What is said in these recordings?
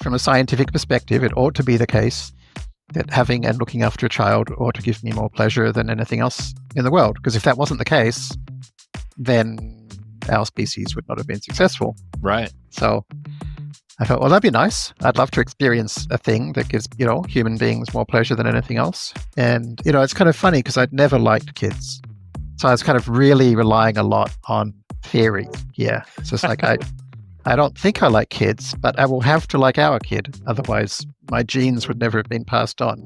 from a scientific perspective, it ought to be the case that having and looking after a child ought to give me more pleasure than anything else in the world. Because if that wasn't the case, then our species would not have been successful. Right. So I thought, well, that'd be nice. I'd love to experience a thing that gives, human beings more pleasure than anything else. And, it's kind of funny because I'd never liked kids. So I was kind of really relying a lot on theory here. So it's like, I don't think I like kids, but I will have to like our kid. Otherwise, my genes would never have been passed on.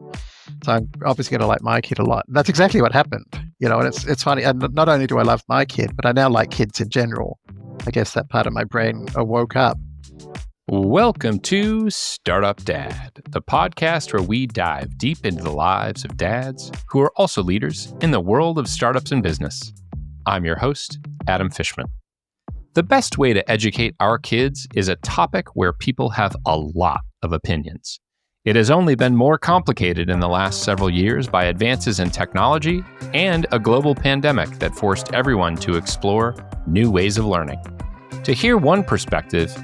So I'm obviously going to like my kid a lot. And that's exactly what happened. And it's funny. And not only do I love my kid, but I now like kids in general. I guess that part of my brain woke up. Welcome to Startup Dad, the podcast where we dive deep into the lives of dads who are also leaders in the world of startups and business. I'm your host, Adam Fishman. The best way to educate our kids is a topic where people have a lot of opinions. It has only been more complicated in the last several years by advances in technology and a global pandemic that forced everyone to explore new ways of learning. To hear one perspective,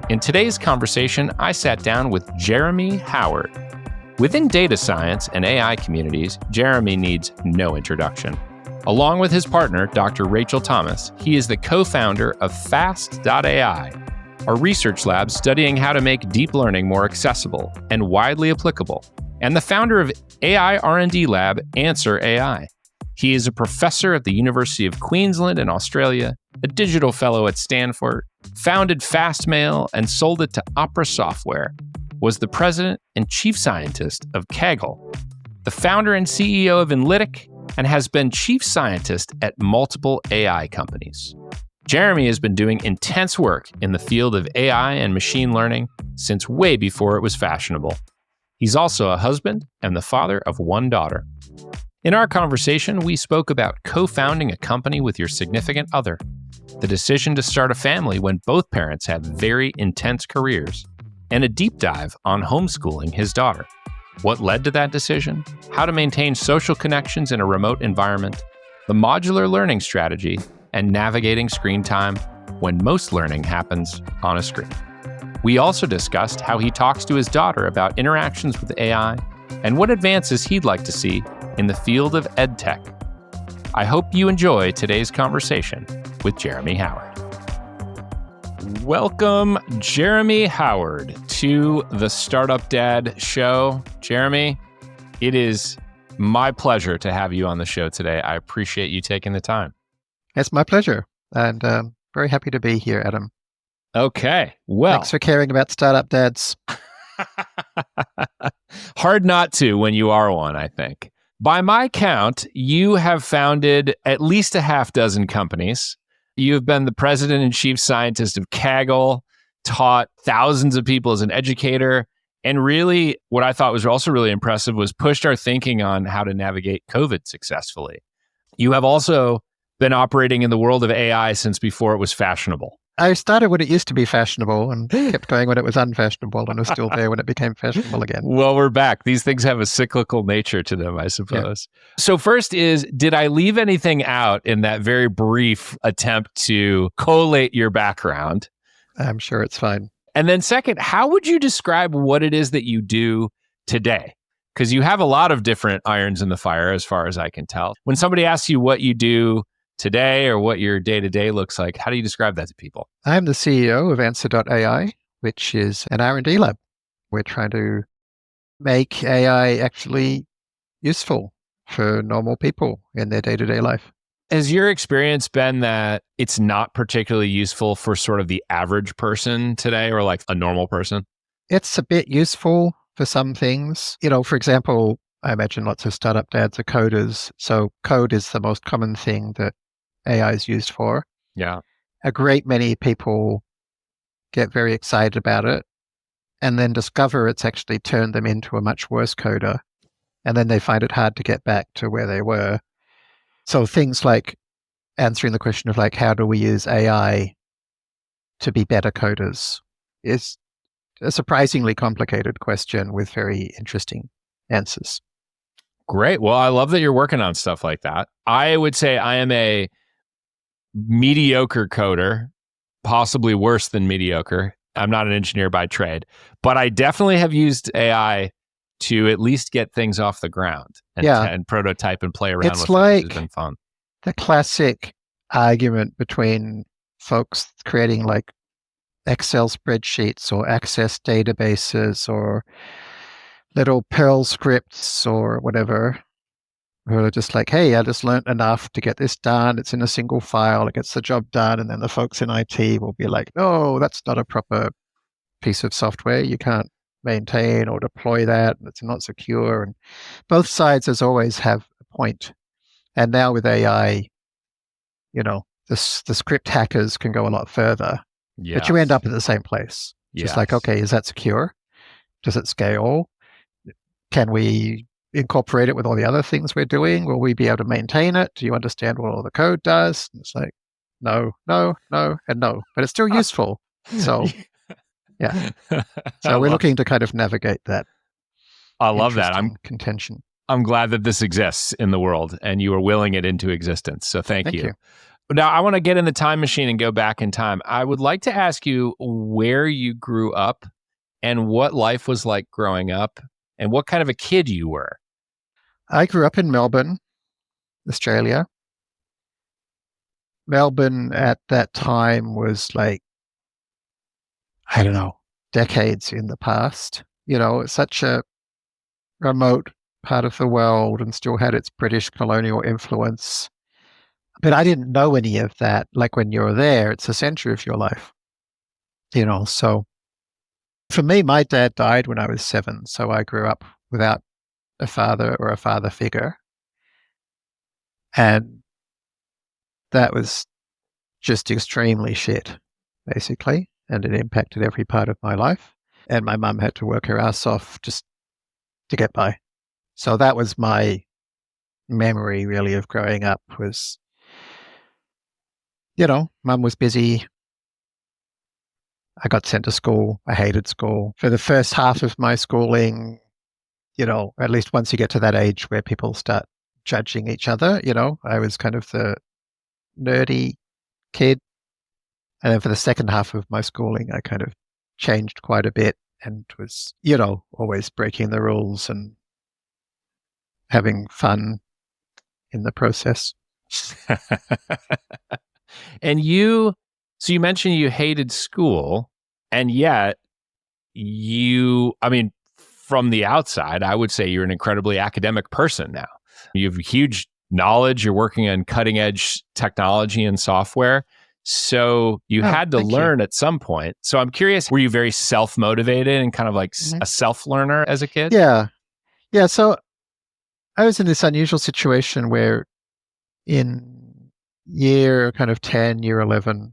in today's conversation, I sat down with Jeremy Howard. Within data science and AI communities, Jeremy needs no introduction. Along with his partner, Dr. Rachel Thomas, he is the co-founder of Fast.ai, a research lab studying how to make deep learning more accessible and widely applicable, and the founder of AI R&D lab, Answer.ai. He is a professor at the University of Queensland in Australia, a digital fellow at Stanford, founded Fastmail and sold it to Opera Software, was the president and chief scientist of Kaggle, the founder and CEO of Enlitic, and has been chief scientist at multiple AI companies. Jeremy has been doing intense work in the field of AI and machine learning since way before it was fashionable. He's also a husband and the father of one daughter. In our conversation, we spoke about co-founding a company with your significant other, the decision to start a family when both parents have very intense careers, and a deep dive on homeschooling his daughter. What led to that decision, how to maintain social connections in a remote environment, the modular learning strategy, and navigating screen time when most learning happens on a screen. We also discussed how he talks to his daughter about interactions with AI and what advances he'd like to see in the field of edtech. I hope you enjoy today's conversation with Jeremy Howard. Welcome, Jeremy Howard, to the Startup Dad Show. Jeremy, it is my pleasure to have you on the show today. I appreciate you taking the time. It's my pleasure, and very happy to be here, Adam. Okay, well. Thanks for caring about startup dads. Hard not to when you are one, I think. By my count, you have founded at least a half dozen companies. You've been the president and chief scientist of Kaggle, taught thousands of people as an educator, and really what I thought was also really impressive was pushed our thinking on how to navigate COVID successfully. You have also been operating in the world of AI since before it was fashionable. I started when it used to be fashionable and kept going when it was unfashionable and was still there when it became fashionable again. Well, we're back. These things have a cyclical nature to them, I suppose. Yeah. So first is, did I leave anything out in that very brief attempt to collate your background? I'm sure it's fine. And then second, how would you describe what it is that you do today? Because you have a lot of different irons in the fire as far as I can tell. When somebody asks you what you do today or what your day-to-day looks like, how do you describe that to people? I'm the CEO of Answer.ai, which is an R&D lab. We're trying to make AI actually useful for normal people in their day-to-day life. Has your experience been that it's not particularly useful for sort of the average person today or like a normal person? It's a bit useful for some things. For example, I imagine lots of startup dads are coders. So code is the most common thing that AI is used for. Yeah. A great many people get very excited about it and then discover it's actually turned them into a much worse coder. And then they find it hard to get back to where they were. So things like answering the question of like, how do we use AI to be better coders is a surprisingly complicated question with very interesting answers. Great. Well, I love that you're working on stuff like that. I would say I am a mediocre coder, possibly worse than mediocre. I'm not an engineer by trade, but I definitely have used AI to at least get things off the ground and prototype and play around it's with it, which has like been fun. the classic argument between folks creating like Excel spreadsheets or Access databases or little Perl scripts or whatever, who are just like, hey, I just learned enough to get this done. It's in a single file. It gets the job done. And then the folks in IT will be like, no, that's not a proper piece of software. You can't maintain or deploy that. It's not secure. And both sides, as always, have a point. And now with AI, the script hackers can go a lot further, but you end up at the same place. Just like, okay, is that secure? Does it scale? Can we incorporate it with all the other things we're doing? Will we be able to maintain it? Do you understand what all the code does? And it's like, no, and no, but it's still useful. So, yeah. So we're looking to kind of navigate that. I love that. Contention. I'm glad that this exists in the world and you are willing it into existence. So thank you. Now, I want to get in the time machine and go back in time. I would like to ask you where you grew up and what life was like growing up and what kind of a kid you were. I grew up in Melbourne, Australia. Melbourne at that time was like, I don't know, decades in the past. It's such a remote part of the world and still had its British colonial influence. But I didn't know any of that. Like when you're there, it's the center of your life. So for me, my dad died when I was 7. So I grew up without a father or a father figure. And that was just extremely shit, basically. And it impacted every part of my life. And my mum had to work her ass off just to get by. So that was my memory, really, of growing up was, mum was busy. I got sent to school. I hated school. For the first half of my schooling, at least once you get to that age where people start judging each other, I was kind of the nerdy kid. And then for the second half of my schooling, I kind of changed quite a bit and was, always breaking the rules and having fun in the process. And so you mentioned you hated school, and yet from the outside, I would say you're an incredibly academic person now. You have huge knowledge. You're working on cutting edge technology and software. So you had to learn at some point. So I'm curious, were you very self-motivated and kind of like a self-learner as a kid? Yeah. Yeah. So I was in this unusual situation where in year kind of 10, year 11,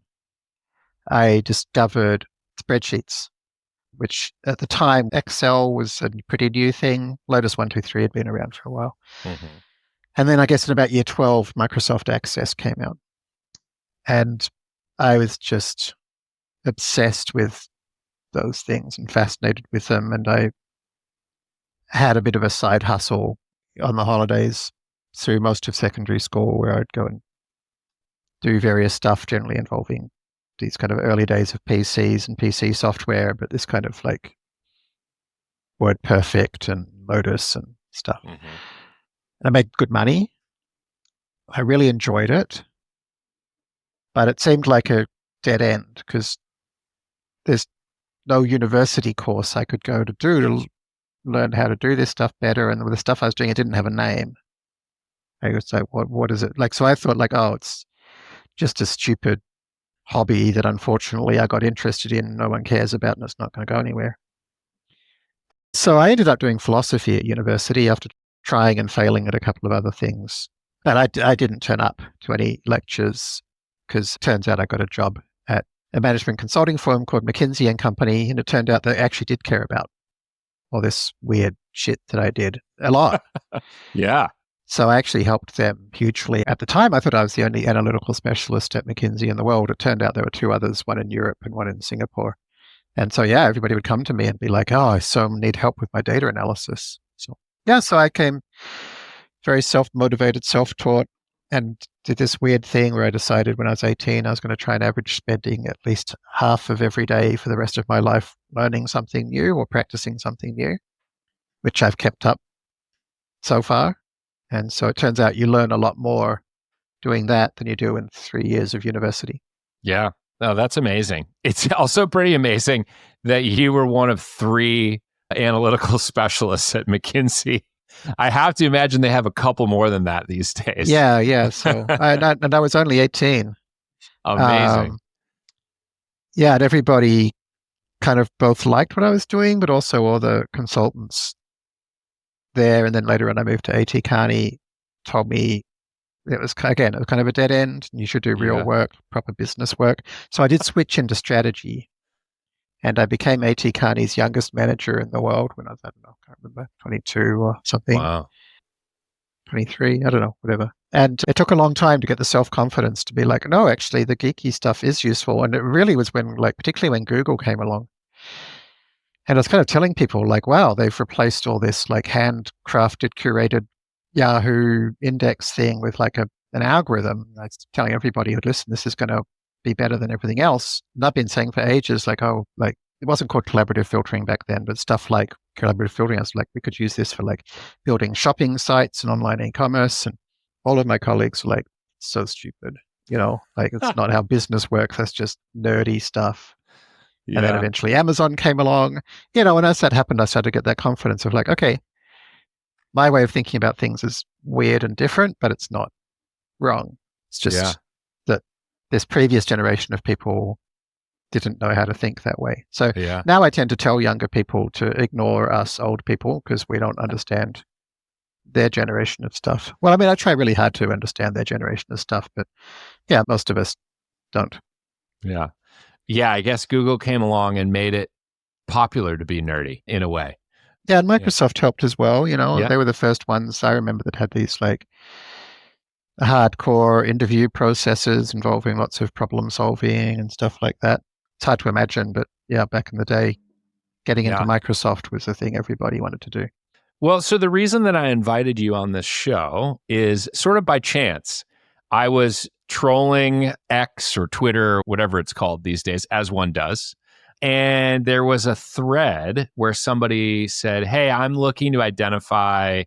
I discovered spreadsheets, which at the time, Excel was a pretty new thing. Lotus 1-2-3 had been around for a while. Mm-hmm. And then I guess in about year 12, Microsoft Access came out. And I was just obsessed with those things and fascinated with them. And I had a bit of a side hustle on the holidays through most of secondary school where I'd go and do various stuff, generally involving these kind of early days of PCs and PC software, but this kind of like WordPerfect and Lotus and stuff. Mm-hmm. And I made good money. I really enjoyed it. But it seemed like a dead end because there's no university course I could go to learn how to do this stuff better. And the stuff I was doing, it didn't have a name. I was like, what is it? Like, so I thought like, oh, it's just a stupid hobby that unfortunately I got interested in, no one cares about, and it's not going to go anywhere. So I ended up doing philosophy at university after trying and failing at a couple of other things. And I didn't turn up to any lectures because it turns out I got a job at a management consulting firm called McKinsey & Company, and it turned out they actually did care about all this weird shit that I did a lot. Yeah. So I actually helped them hugely. At the time, I thought I was the only analytical specialist at McKinsey in the world. It turned out there were 2 others, one in Europe and one in Singapore. And so, yeah, everybody would come to me and be like, oh, I so need help with my data analysis. So I came very self-motivated, self-taught, and did this weird thing where I decided when I was 18, I was going to try and average spending at least half of every day for the rest of my life learning something new or practicing something new, which I've kept up so far. And so it turns out you learn a lot more doing that than you do in 3 years of university. Yeah. No, that's amazing. It's also pretty amazing that you were one of 3 analytical specialists at McKinsey. I have to imagine they have a couple more than that these days. Yeah. So I was only 18. Amazing. Yeah, and everybody kind of both liked what I was doing, but also all the consultants there. And then later on, I moved to A.T. Kearney, told me it was kind of a dead end. You should do real work, proper business work. So I did switch into strategy, and I became A.T. Kearney's youngest manager in the world when I was, I don't know, I can't remember, 22 or something. Wow. 23, I don't know, whatever. And it took a long time to get the self-confidence to be like, no, actually, the geeky stuff is useful. And it really was when, like, particularly when Google came along. And I was kind of telling people, like, wow, they've replaced all this, like, handcrafted, curated Yahoo index thing with, like, an algorithm. I was telling everybody who'd listen, this is going to be better than everything else. And I've been saying for ages, like, it wasn't called collaborative filtering back then, but stuff like collaborative filtering, I was like, we could use this for like building shopping sites and online e-commerce. And all of my colleagues were like, so stupid, like it's not how business works. That's just nerdy stuff. Yeah. And then eventually Amazon came along, and as that happened, I started to get that confidence of like, okay, my way of thinking about things is weird and different, but it's not wrong. It's just that this previous generation of people didn't know how to think that way. So now I tend to tell younger people to ignore us old people because we don't understand their generation of stuff. Well, I mean, I try really hard to understand their generation of stuff, but yeah, most of us don't. Yeah. Yeah, I guess Google came along and made it popular to be nerdy in a way. Yeah, and Microsoft helped as well. They were the first ones I remember that had these like hardcore interview processes involving lots of problem solving and stuff like that. It's hard to imagine, but yeah, back in the day, getting into Microsoft was the thing everybody wanted to do. Well, so the reason that I invited you on this show is sort of by chance. I was trolling X or Twitter, or whatever it's called these days, as one does. And there was a thread where somebody said, hey, I'm looking to identify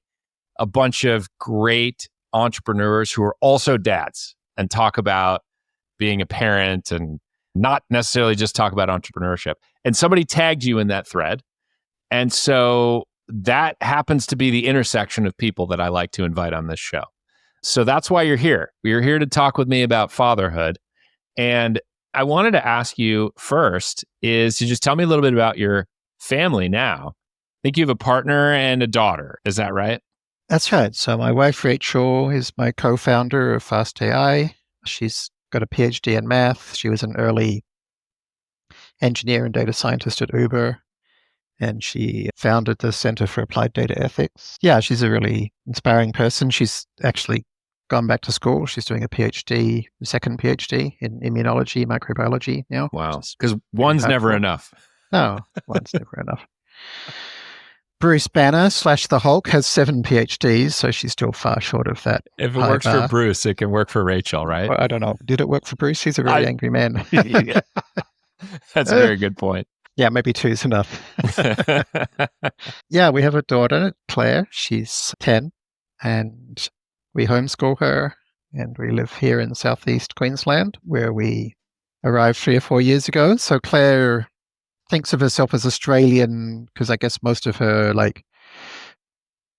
a bunch of great entrepreneurs who are also dads and talk about being a parent and not necessarily just talk about entrepreneurship. And somebody tagged you in that thread. And so that happens to be the intersection of people that I like to invite on this show. So that's why you're here. You're here to talk with me about fatherhood. And I wanted to ask you first is to just tell me a little bit about your family now. I think you have a partner and a daughter. Is that right? That's right. So my wife, Rachel, is my co-founder of Fast.ai. She's got a PhD in math. She was an early engineer and data scientist at Uber, and she founded the Center for Applied Data Ethics. Yeah, she's a really inspiring person. She's actually gone back to school. She's doing a PhD, a second PhD in immunology, microbiology now. Wow, because one's never enough. No, one's never enough. Bruce Banner / the Hulk has 7 PhDs, so she's still far short of that. If it works for Bruce, it can work for Rachel, right? Well, I don't know. Did it work for Bruce? He's a very angry man. That's a very good point. Yeah, maybe 2 is enough. Yeah, we have a daughter, Claire. She's 10, and we homeschool her, and we live here in southeast Queensland, where we arrived 3 or 4 years ago. So Claire thinks of herself as Australian because I guess most of her like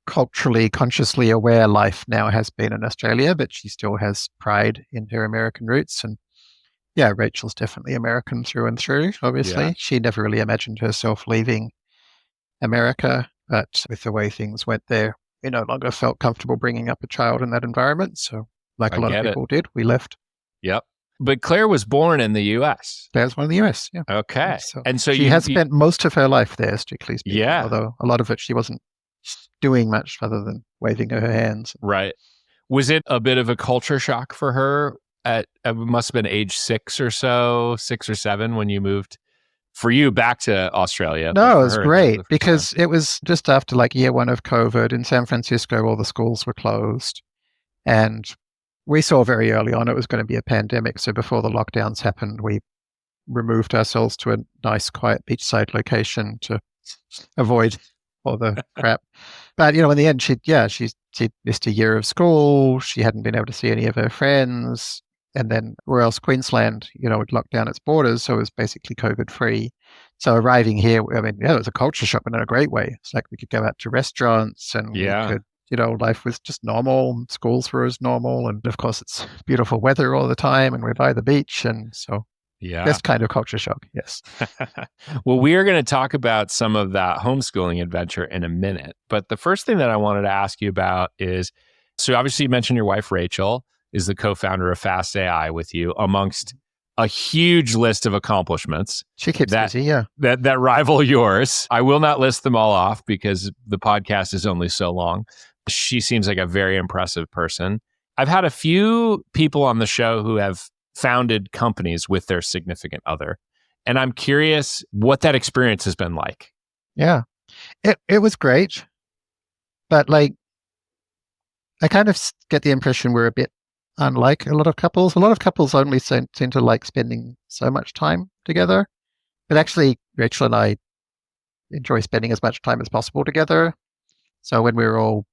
culturally, consciously aware life now has been in Australia, but she still has pride in her American roots. And yeah, Rachel's definitely American through and through, obviously. Yeah. She never really imagined herself leaving America, but with the way things went there, we no longer felt comfortable bringing up a child in that environment. So like a lot of people did, we left. Yep. But Claire was born in the U.S. Claire's born in the U.S., yeah. Okay. And so she has spent most of her life there, strictly speaking. Yeah. Although a lot of it she wasn't doing much other than waving her hands. Right. Was it a bit of a culture shock for her at it must have been age 6 or 7 when you moved for you back to Australia? No, it was great because it was just after like year 1 of COVID in San Francisco, all the schools were closed. And we saw very early on it was going to be a pandemic. So before the lockdowns happened, we removed ourselves to a nice, quiet beachside location to avoid all the crap. But in the end, she missed a year of school. She hadn't been able to see any of her friends. And then whereas Queensland, had locked down its borders, so it was basically COVID free. So arriving here, it was a culture shock, but in a great way. It's like we could go out to restaurants and we could, life was just normal. Schools were as normal. And of course, it's beautiful weather all the time and we're by the beach. And so best kind of culture shock, yes. Well, we are going to talk about some of that homeschooling adventure in a minute. But the first thing that I wanted to ask you about is, so obviously you mentioned your wife, Rachel, is the co-founder of Fast.ai with you amongst a huge list of accomplishments. She keeps busy, yeah. That rival yours. I will not list them all off because the podcast is only so long. She seems like a very impressive person. I've had a few people on the show who have founded companies with their significant other. And I'm curious what that experience has been like. Yeah, it was great. But I kind of get the impression we're a bit unlike a lot of couples. A lot of couples only seem to like spending so much time together. But actually, Rachel and I enjoy spending as much time as possible together. So when we were all,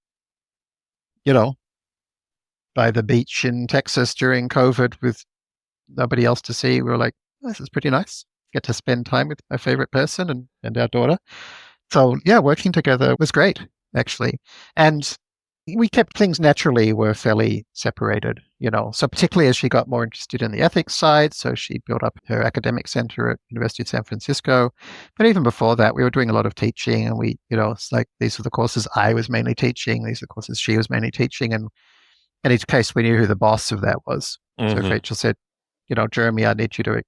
by the beach in Texas during COVID with nobody else to see, we were like, this is pretty nice. Get to spend time with my favorite person and our daughter. So yeah, working together was great, actually. And we kept things naturally were fairly separated, So particularly as she got more interested in the ethics side, so she built up her academic center at University of San Francisco. But even before that, we were doing a lot of teaching, and we, it's like these are the courses I was mainly teaching, these are the courses she was mainly teaching, and in each case, we knew who the boss of that was. So if Rachel said, Jeremy, I need you to,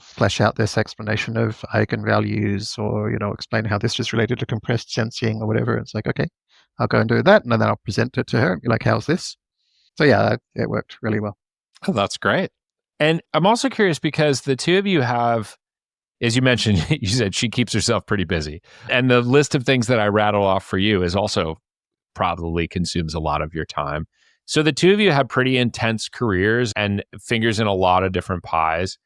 flesh out this explanation of eigenvalues or, explain how this is related to compressed sensing or whatever. It's like, okay, I'll go and do that. And then I'll present it to her and be like, how's this? So yeah, it worked really well. Oh, that's great. And I'm also curious because the two of you have, as you mentioned, you said she keeps herself pretty busy. And the list of things that I rattle off for you is also probably consumes a lot of your time. So the two of you have pretty intense careers and fingers in a lot of different pies.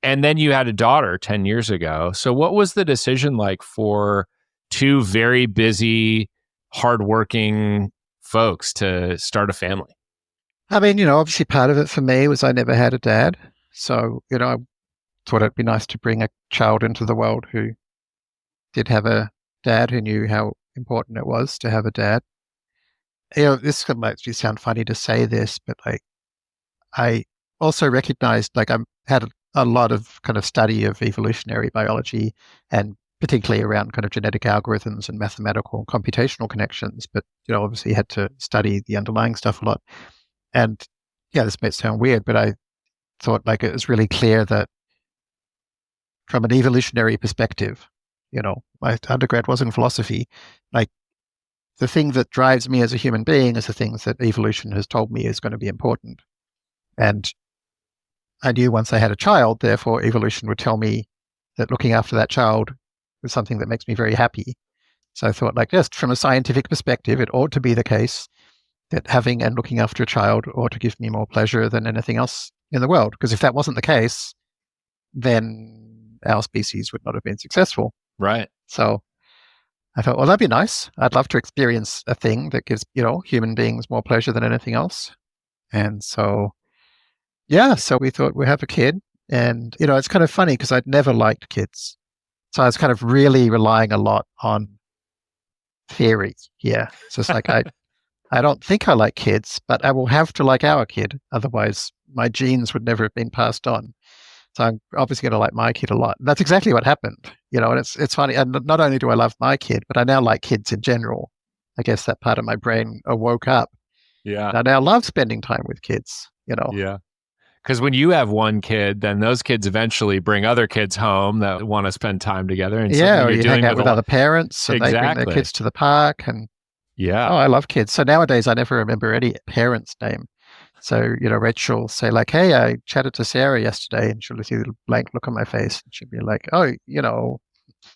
And then you had a daughter 10 years ago. So what was the decision like for two very busy, hardworking folks to start a family? Obviously part of it for me was I never had a dad. So, I thought it'd be nice to bring a child into the world who did have a dad, who knew how important it was to have a dad. This might sound funny to say this, but I also recognized I had a lot of kind of study of evolutionary biology and particularly around kind of genetic algorithms and mathematical and computational connections, but obviously had to study the underlying stuff a lot. And yeah, this might sound weird, but I thought it was really clear that from an evolutionary perspective, my undergrad was in philosophy, the thing that drives me as a human being is the things that evolution has told me is going to be important. And I knew once I had a child, therefore evolution would tell me that looking after that child is something that makes me very happy. So I thought just from a scientific perspective, it ought to be the case that having and looking after a child ought to give me more pleasure than anything else in the world. Because if that wasn't the case, then our species would not have been successful. Right. So I thought, well, that'd be nice. I'd love to experience a thing that gives, human beings more pleasure than anything else. And so, yeah, so we thought we'd have a kid. And, it's kind of funny because I'd never liked kids. So I was kind of really relying a lot on theory here. So it's I don't think I like kids, but I will have to like our kid. Otherwise, my genes would never have been passed on. So I'm obviously going to like my kid a lot. That's exactly what happened, and it's funny. And not only do I love my kid, but I now like kids in general. I guess that part of my brain woke up. Yeah. And I now love spending time with kids, Yeah. Because when you have one kid, then those kids eventually bring other kids home that want to spend time together. And or you hang out with other parents and they bring their kids to the park. And yeah. Oh, I love kids. So nowadays I never remember any parent's name. So, Rachel will say hey, I chatted to Sarah yesterday, and she'll see a blank look on my face. And she'll be like, oh,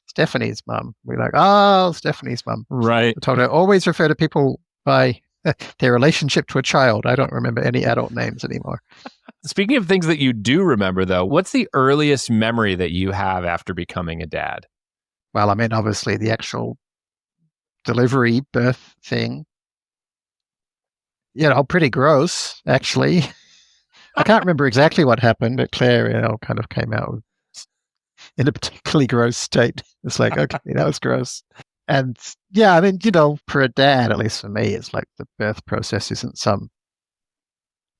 Stephanie's mum. We're like, oh, Stephanie's mum. Right. I told her, always refer to people by their relationship to a child. I don't remember any adult names anymore. Speaking of things that you do remember, though, what's the earliest memory that you have after becoming a dad? Well, I mean, obviously the actual delivery birth thing, pretty gross, actually. I can't remember exactly what happened, but Claire, kind of came out in a particularly gross state. It's like, okay, that was gross. And yeah, I mean, for a dad, at least for me, it's like the birth process isn't some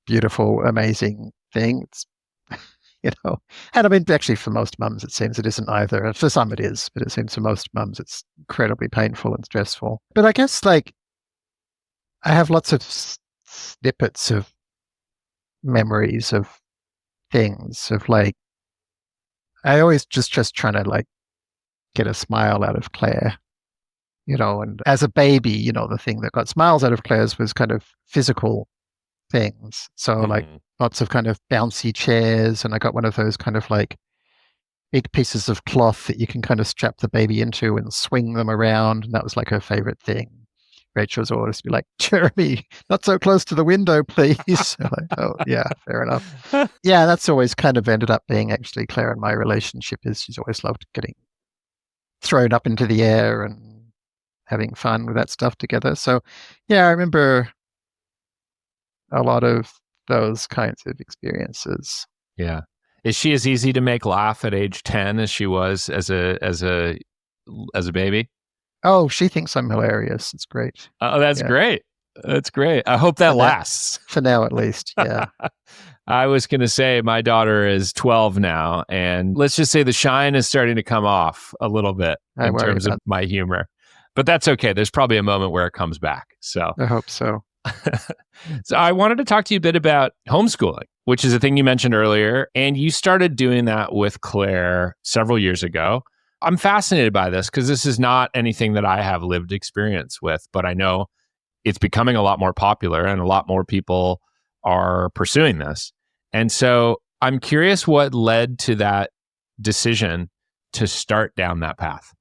beautiful, amazing thing. It's, and I mean, actually, for most mums, it seems it isn't either. For some, it is, but it seems for most mums, it's incredibly painful and stressful. But I guess, like, I have lots of snippets of memories of things, of like, I always just trying to like get a smile out of Claire, and as a baby, the thing that got smiles out of Claire's was kind of physical things. So like lots of kind of bouncy chairs, and I got one of those kind of like big pieces of cloth that you can kind of strap the baby into and swing them around. And that was like her favorite thing. Rachel's always be like, Jeremy, not so close to the window, please. Like, oh, yeah, fair enough. Yeah, that's always kind of ended up being actually Claire and my relationship is she's always loved getting thrown up into the air and having fun with that stuff together. So, yeah, I remember a lot of those kinds of experiences. Yeah. Is she as easy to make laugh at age 10 as she was as a baby? Oh, she thinks I'm hilarious. It's great. Oh, that's great. That's great. I hope that lasts. For now, at least. Yeah. I was going to say my daughter is 12 now, and let's just say the shine is starting to come off a little bit in terms of my humor. But that's okay. There's probably a moment where it comes back. So I hope so. So I wanted to talk to you a bit about homeschooling, which is a thing you mentioned earlier. And you started doing that with Claire several years ago. I'm fascinated by this because this is not anything that I have lived experience with, but I know it's becoming a lot more popular and a lot more people are pursuing this. And so I'm curious what led to that decision to start down that path.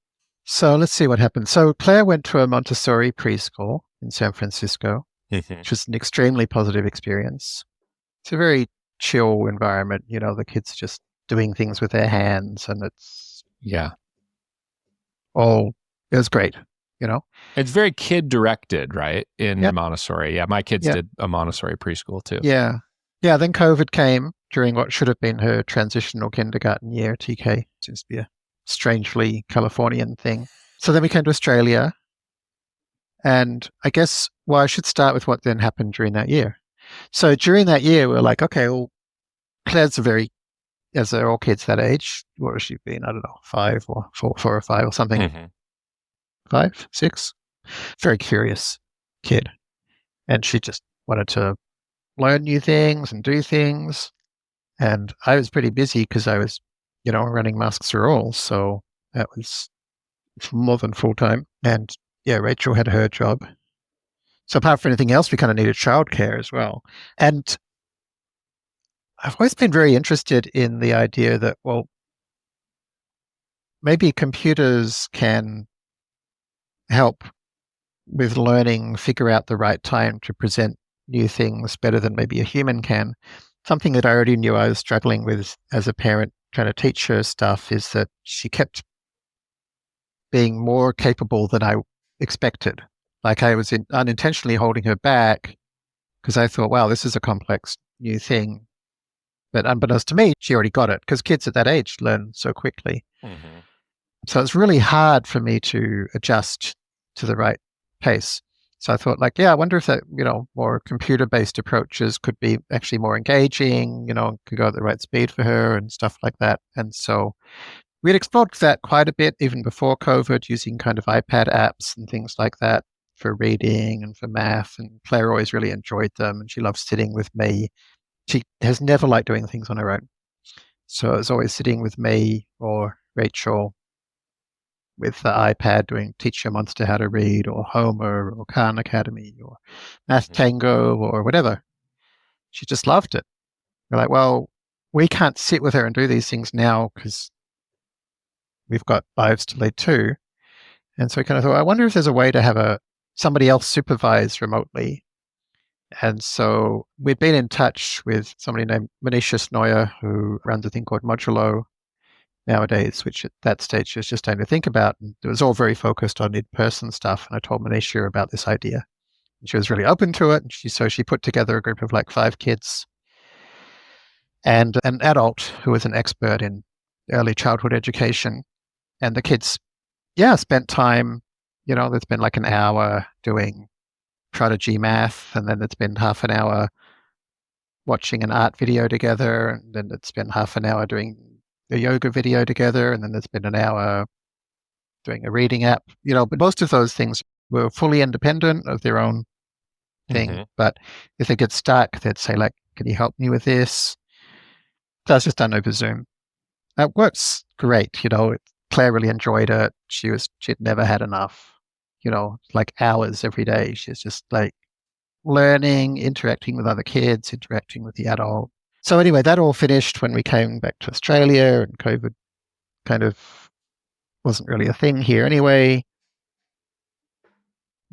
So let's see what happened. So Claire went to a Montessori preschool in San Francisco, which was an extremely positive experience. It's a very chill environment. The kids just doing things with their hands, and it's it was great. It's very kid directed, right? In Montessori. Yeah, my kids did a Montessori preschool too. Yeah. Then COVID came during what should have been her transitional kindergarten year. TK seems to be a strangely Californian thing. So then we came to Australia, and I guess I should start with what then happened during that year. So during that year, we were like, okay, well, Claire's as they're all kids that age, what has she been? I don't know, 5 or 4 or 5 or something. 5, 6. Very curious kid. And she just wanted to learn new things and do things. And I was pretty busy because I was, running Masks for All. So that was more than full time. And Rachel had her job. So apart from anything else, we kind of needed childcare as well. And I've always been very interested in the idea that, well, maybe computers can help with learning, figure out the right time to present new things better than maybe a human can. Something that I already knew I was struggling with as a parent trying to teach her stuff is that she kept being more capable than I expected. Like I was unintentionally holding her back because I thought, wow, this is a complex new thing. But unbeknownst to me, she already got it because kids at that age learn so quickly. So it's really hard for me to adjust to the right pace. So I thought I wonder if that, more computer-based approaches could be actually more engaging, could go at the right speed for her and stuff like that. And so we had explored that quite a bit even before COVID, using kind of iPad apps and things like that for reading and for math. And Claire always really enjoyed them, and she loves sitting with me. She has never liked doing things on her own. So it's always sitting with me or Rachel with the iPad teach your monster how to read, or Homer, or Khan Academy, or Math Tango, or whatever. She just loved it. We're like, well, we can't sit with her and do these things now because we've got lives to lead too. And so we kind of thought, I wonder if there's a way to have somebody else supervise remotely And so we've been in touch with somebody named Manisha Snoyer, who runs a thing called Modulo nowadays, which at that stage she was just starting to think about. And it was all very focused on in-person stuff. And I told Manisha about this idea. And she was really open to it. And she put together a group of like 5 kids and an adult who was an expert in early childhood education. And the kids, spent time, there's been like an hour doing prodigy math, and then it's been half an hour watching an art video together, and then it's been half an hour doing a yoga video together, and then there's been an hour doing a reading app. But most of those things were fully independent of their own thing. Mm-hmm. But if they get stuck, they'd say, like, can you help me with this? That's just done over Zoom. That works great. Claire really enjoyed it. She'd never had enough, like hours every day. She's just like learning, interacting with other kids, interacting with the adult. So anyway, that all finished when we came back to Australia, and COVID kind of wasn't really a thing here anyway.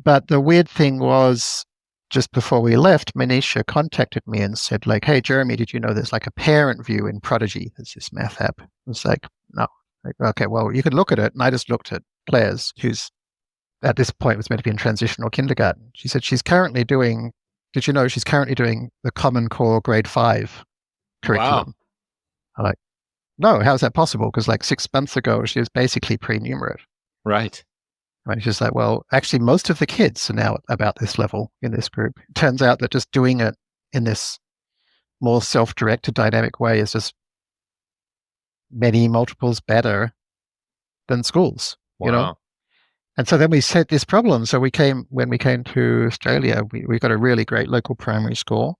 But the weird thing was, just before we left, Manisha contacted me and said, like, hey, Jeremy, did you know there's like a parent view in Prodigy? There's this math app. I was like, no. Like, okay, well, you could look at it. And I just looked at Claire's, who's at this point was meant to be in transitional kindergarten. She said she's currently doing, did you know she's currently doing the Common Core Grade 5 curriculum? Wow. I'm like, no, how's that possible? Because like 6 months ago, she was basically pre-numerate. Right. Right. She's like, well, actually, most of the kids are now about this level in this group. It turns out that just doing it in this more self-directed dynamic way is just many multiples better than schools, Wow. And so then we set this problem. So when we came to Australia, we got a really great local primary school,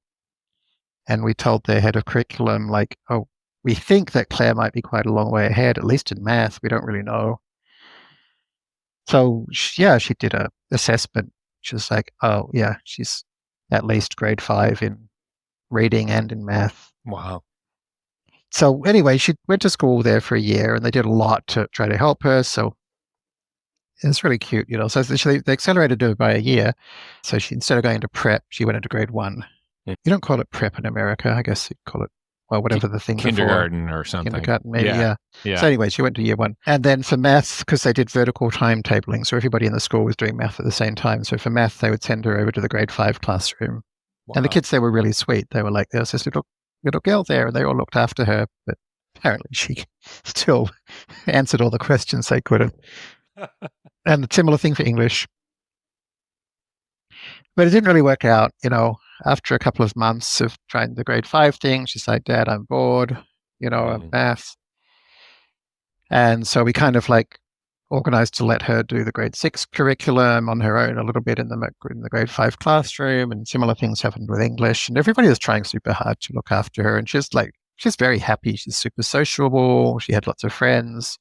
and we told their head of curriculum, like, oh, we think that Claire might be quite a long way ahead, at least in math. We don't really know. So she did a assessment. She was like, oh yeah, she's at least grade 5 in reading and in math. Wow. So anyway, she went to school there for a year, and they did a lot to try to help her. So it's really cute, So they accelerated her by a year. So instead of going to prep, she went into grade 1. You don't call it prep in America. I guess you call it, well, whatever the thing kindergarten before. Or something. Kindergarten, maybe, yeah. So anyway, she went to year 1. And then for maths, because they did vertical timetabling, so everybody in the school was doing math at the same time. So for math, they would send her over to the grade 5 classroom. Wow. And the kids, they were really sweet. They were like, there was this little girl there, and they all looked after her. But apparently she still answered all the questions they couldn't. And a similar thing for English. But it didn't really work out, After a couple of months of trying the grade 5 thing, she's like, Dad, I'm bored, of math. And so we kind of like organized to let her do the grade 6 curriculum on her own a little bit in the grade 5 classroom, and similar things happened with English. And everybody was trying super hard to look after her. And she's very happy. She's super sociable. She had lots of friends.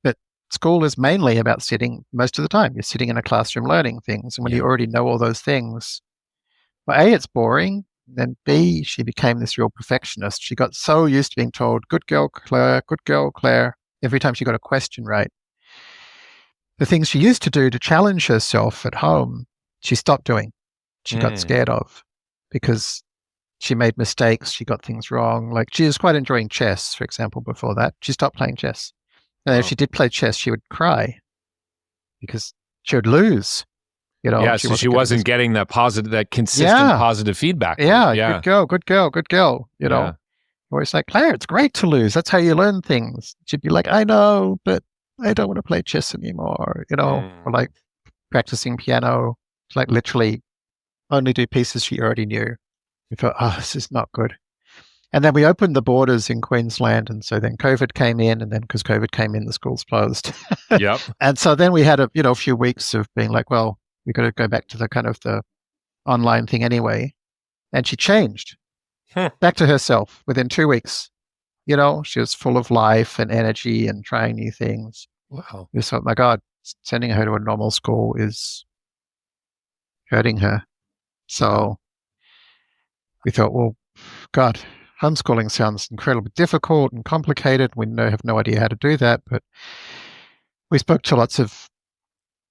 But school is mainly about sitting most of the time. You're sitting in a classroom learning things. And when you already know all those things, well, A, it's boring. Then B, she became this real perfectionist. She got so used to being told, good girl, Claire, every time she got a question right. The things she used to do to challenge herself at home, she stopped doing. She got scared of, because she made mistakes. She got things wrong. Like, she was quite enjoying chess, for example, before that. She stopped playing chess. And if she did play chess, she would cry because she would lose. So she wasn't getting that consistent positive feedback. Yeah, good girl. Always like, Claire, it's great to lose. That's how you learn things. She'd be like, I know, but I don't want to play chess anymore. Or like practicing piano, like literally only do pieces she already knew. We thought, oh, this is not good. And then we opened the borders in Queensland, and so then COVID came in, and then because COVID came in, the schools closed. Yep. And so then we had a few weeks of being like, well, we got to go back to the kind of the online thing anyway. And she changed back to herself within 2 weeks. She was full of life and energy and trying new things. Wow. We thought, my God, sending her to a normal school is hurting her. So we thought, well, God, homeschooling sounds incredibly difficult and complicated. We have no idea how to do that. But we spoke to lots of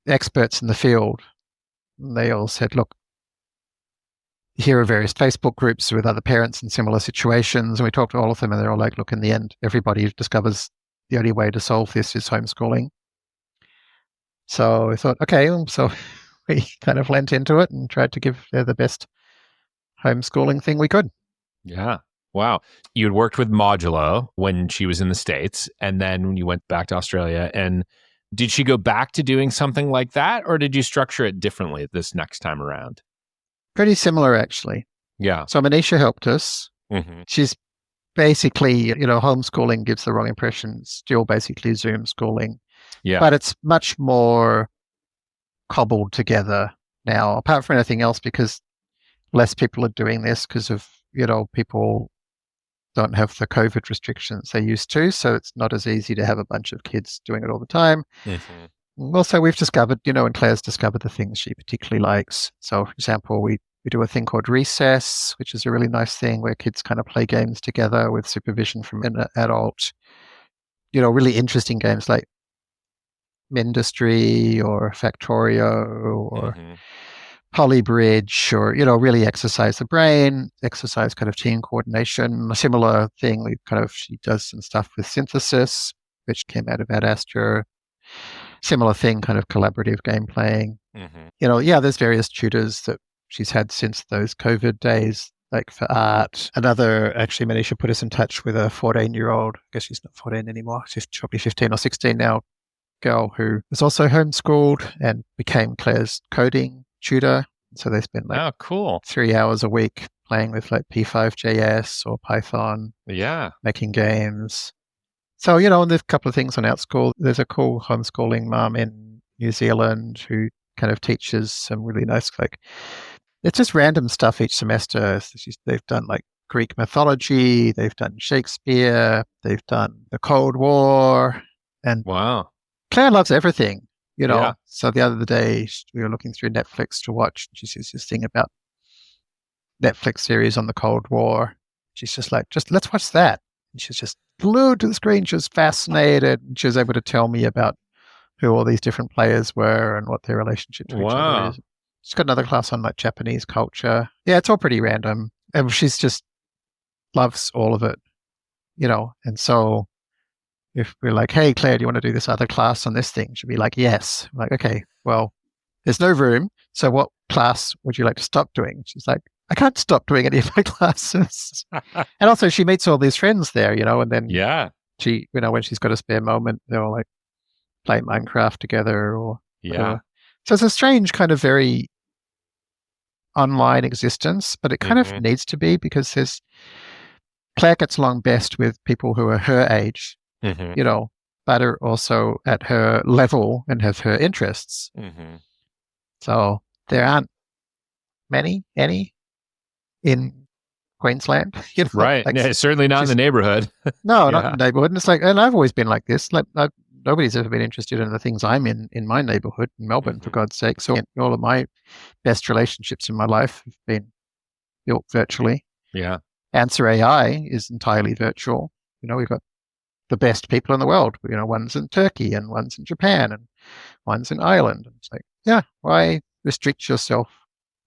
experts in the field. And they all said, look, hear of various Facebook groups with other parents in similar situations, and we talk to all of them, and they're all like, look, in the end, everybody discovers the only way to solve this is homeschooling. So I thought, okay, so we kind of lent into it and tried to give the best homeschooling thing we could. Yeah. Wow. You had worked with Modulo when she was in the States, and then when you went back to Australia. And did she go back to doing something like that, or did you structure it differently this next time around? Pretty similar, actually. Yeah. So Manisha helped us. Mm-hmm. She's basically, homeschooling gives the wrong impression. It's still basically Zoom schooling. Yeah. But it's much more cobbled together now, apart from anything else, because less people are doing this because of, people don't have the COVID restrictions they used to. So it's not as easy to have a bunch of kids doing it all the time. Mm-hmm. Also, we've discovered, and Claire's discovered the things she particularly likes. So, for example, we do a thing called Recess, which is a really nice thing where kids kind of play games together with supervision from an adult. Really interesting games like Mindustry or Factorio or Mm-hmm. Polybridge, or, really exercise the brain, exercise kind of team coordination. A similar thing, she does some stuff with synthesis, which came out of Ad Astra. Similar thing, kind of collaborative game playing. Mm-hmm. There's various tutors that she's had since those COVID days, like for art. Actually, Manisha put us in touch with a 14-year-old, I guess she's not 14 anymore, she's probably 15 or 16 now, girl who was also homeschooled and became Claire's coding tutor. So they spend like cool. 3 hours a week playing with like P5.js or Python, making games. So, and there's a couple of things on Outschool. There's a cool homeschooling mom in New Zealand who kind of teaches some really nice, it's just random stuff each semester. They've done like Greek mythology, they've done Shakespeare, they've done the Cold War. And wow. Claire loves everything, Yeah. So the other day we were looking through Netflix to watch. She sees this thing about Netflix series on the Cold War. She's just like, let's watch that. And she's just glued to the screen. She was fascinated. And she was able to tell me about who all these different players were and what their relationship to each other is. She's got another class on like Japanese culture. Yeah, it's all pretty random. And she's just loves all of it, And so if we're like, hey, Claire, do you want to do this other class on this thing? She'll be like, yes. I'm like, okay, well, there's no room. So what class would you like to stop doing? She's like, I can't stop doing any of my classes. And also she meets all these friends there, and then she, when she's got a spare moment, they'll like play Minecraft together or whatever. So it's a strange kind of very online existence, but it kind of needs to be, because Claire gets along best with people who are her age, but are also at her level and have her interests. So there aren't any in Queensland, right? Like, certainly not in the neighborhood. No, not in the neighborhood. And it's like, and I've always been like this. Like, nobody's ever been interested in the things I'm in my neighborhood in Melbourne, for God's sake. So all of my best relationships in my life have been built virtually. Yeah. Answer.ai is entirely virtual. We've got the best people in the world. One's in Turkey and one's in Japan and one's in Ireland. And it's like, yeah, why restrict yourself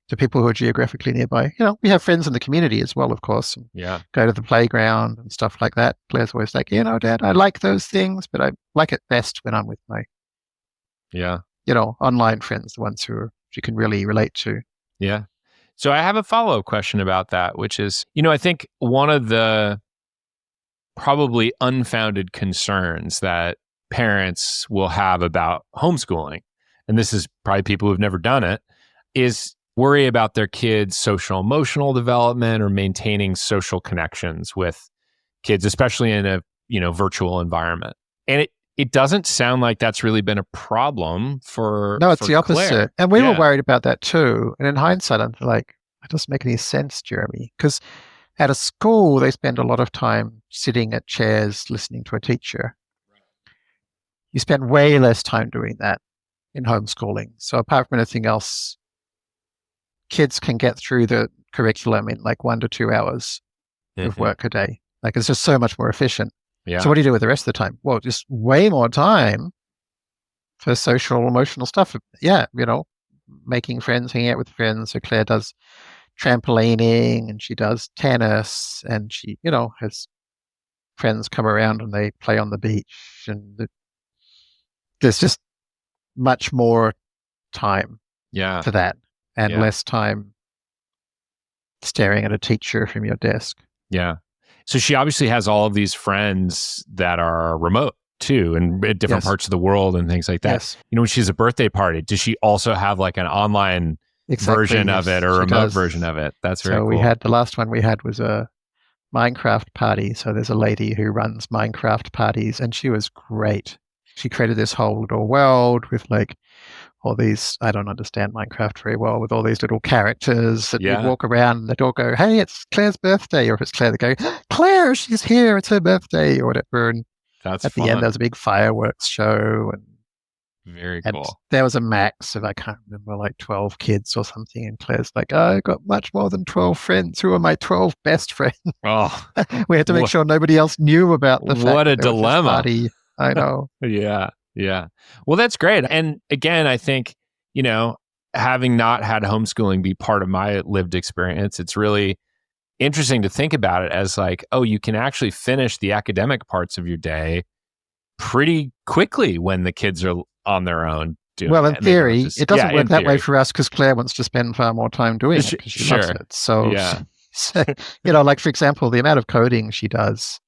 to people who are geographically nearby? We have friends in the community as well, of course. And go to the playground and stuff like that. Claire's always like, Dad, I like those things, but I like it best when I'm with my, online friends, the ones who she can really relate to. Yeah. So I have a follow-up question about that, which is, I think one of the probably unfounded concerns that parents will have about homeschooling, and this is probably people who've never done it, is worry about their kids' social emotional development or maintaining social connections with kids, especially in a virtual environment. And it doesn't sound like that's really been a problem for No, it's the opposite. Claire. And we were worried about that too. And in hindsight, I'm like, it doesn't make any sense, Jeremy, because at a school, they spend a lot of time sitting at chairs listening to a teacher. You spend way less time doing that in homeschooling. So apart from anything else, kids can get through the curriculum in like 1 to 2 hours of work a day. Like, it's just so much more efficient. Yeah. So what do you do with the rest of the time? Well, just way more time for social, emotional stuff. Yeah, making friends, hanging out with friends. So Claire does trampolining and she does tennis and she, has friends come around and they play on the beach. And there's just much more time Yeah. to that and Yeah. less time staring at a teacher from your desk. Yeah. So she obviously has all of these friends that are remote too, and at different Yes. parts of the world and things like that. Yes. When she has a birthday party, does she also have like an online version of it or a remote version of it? That's very cool. We had, the last one we had was a Minecraft party. So there's a lady who runs Minecraft parties and she was great. She created this whole little world with like all these, I don't understand Minecraft very well, with all these little characters that you'd walk around and they'd all go, hey, it's Claire's birthday. Or if it's Claire, they go, Claire, she's here, it's her birthday, or whatever. And that's at fun. the end, there was a big fireworks show. And very cool. And there was a max of, I can't remember, like 12 kids or something. And Claire's like, I got much more than 12 friends. Who are my 12 best friends? Oh, we had to make sure nobody else knew about the fact what a that there was this dilemma. party. I know. Yeah. Well, that's great. And again, I think, having not had homeschooling be part of my lived experience, it's really interesting to think about it as like, oh, you can actually finish the academic parts of your day pretty quickly when the kids are on their own doing well, it. In theory, it doesn't work that way for us because Claire wants to spend far more time doing it because she loves it. So, like, for example, the amount of coding she does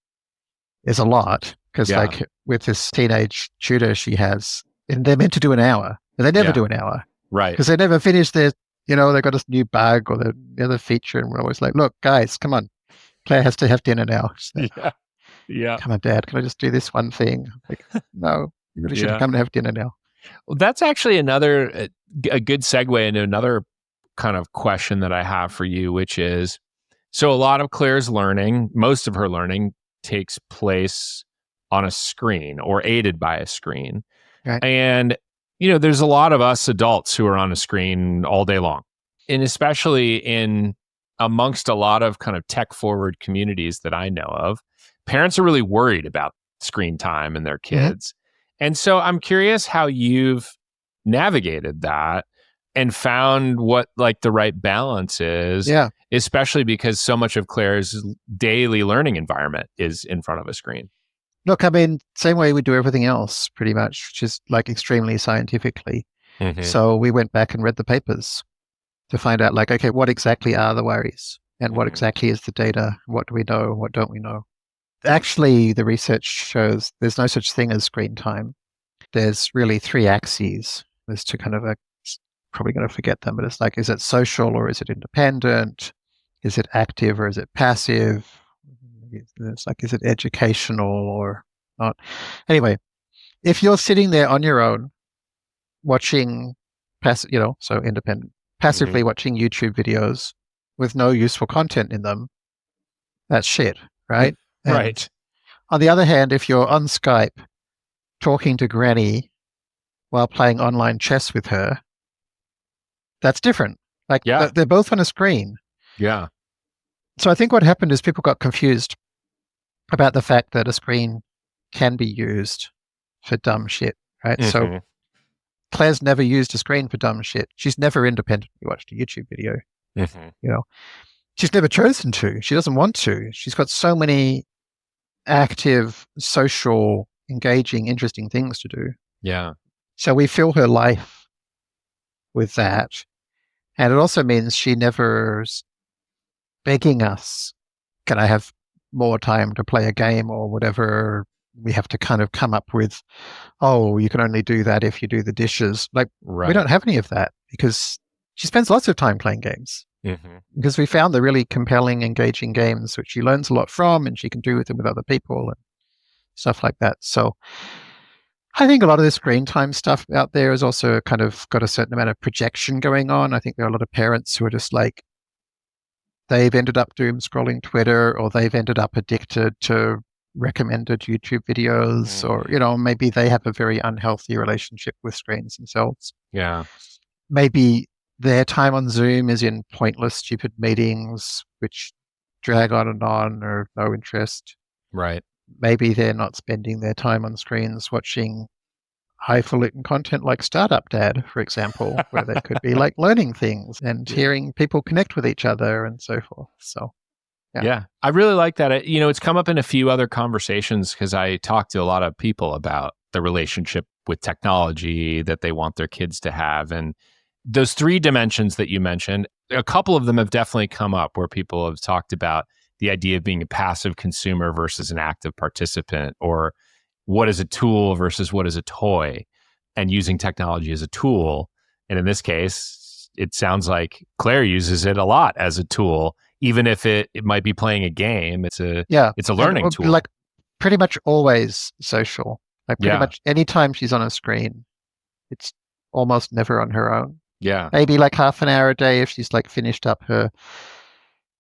is a lot because, like, with this teenage tutor she has, and they're meant to do an hour, but they never do an hour. Right. Because they never finish their, they've got this new bug or the other feature, and we're always like, look, guys, come on. Claire has to have dinner now. Like, yeah. Come on, Dad, can I just do this one thing? Like, no, you really should come and have dinner now. Well, that's actually a good segue into another kind of question that I have for you, which is, so a lot of Claire's learning, most of her learning takes place on a screen or aided by a screen. Right. And, there's a lot of us adults who are on a screen all day long. And especially amongst a lot of kind of tech forward communities that I know of, parents are really worried about screen time and their kids. Mm-hmm. And so I'm curious how you've navigated that and found what like the right balance is, especially because so much of Claire's daily learning environment is in front of a screen. Look, I mean, same way we do everything else pretty much, which is like extremely scientifically. Mm-hmm. So we went back and read the papers to find out like, okay, what exactly are the worries and what exactly is the data? What do we know? What don't we know? Actually, the research shows there's no such thing as screen time. There's really three axes. There's two kind of, probably going to forget them, but it's like, is it social or is it independent? Is it active or is it passive? It's like, is it educational or not? Anyway, if you're sitting there on your own watching, so independent, passively watching YouTube videos with no useful content in them, that's shit, right? Right. On the other hand, if you're on Skype talking to Granny while playing online chess with her, that's different. Like, they're both on a screen. Yeah. So I think what happened is people got confused about the fact that a screen can be used for dumb shit, right? Mm-hmm. So Claire's never used a screen for dumb shit. She's never independently watched a YouTube video. Mm-hmm. She's never chosen to. She doesn't want to. She's got so many active, social, engaging, interesting things to do. Yeah. So we fill her life with that. And it also means she never's begging us, can I have more time to play a game or whatever? We have to kind of come up with, oh, you can only do that if you do the dishes. Like, we don't have any of that because she spends lots of time playing games. Mm-hmm. Because we found the really compelling, engaging games, which she learns a lot from and she can do with them with other people and stuff like that. So I think a lot of the screen time stuff out there has also kind of got a certain amount of projection going on. I think there are a lot of parents who are just like, they've ended up doom scrolling Twitter or they've ended up addicted to recommended YouTube videos or, maybe they have a very unhealthy relationship with screens themselves. Yeah. Maybe their time on Zoom is in pointless, stupid meetings, which drag on and on or no interest. Right. Maybe they're not spending their time on screens watching highfalutin content like Startup Dad, for example, where they could be like learning things and hearing people connect with each other and so forth. So, yeah, I really like that. It's come up in a few other conversations because I talk to a lot of people about the relationship with technology that they want their kids to have. And those three dimensions that you mentioned, a couple of them have definitely come up where people have talked about the idea of being a passive consumer versus an active participant, or what is a tool versus what is a toy, and using technology as a tool. And in this case, it sounds like Claire uses it a lot as a tool, even if it might be playing a game. It's a learning tool. Like pretty much always social. Like pretty much anytime she's on a screen, it's almost never on her own. Yeah. Maybe like half an hour a day if she's like finished up her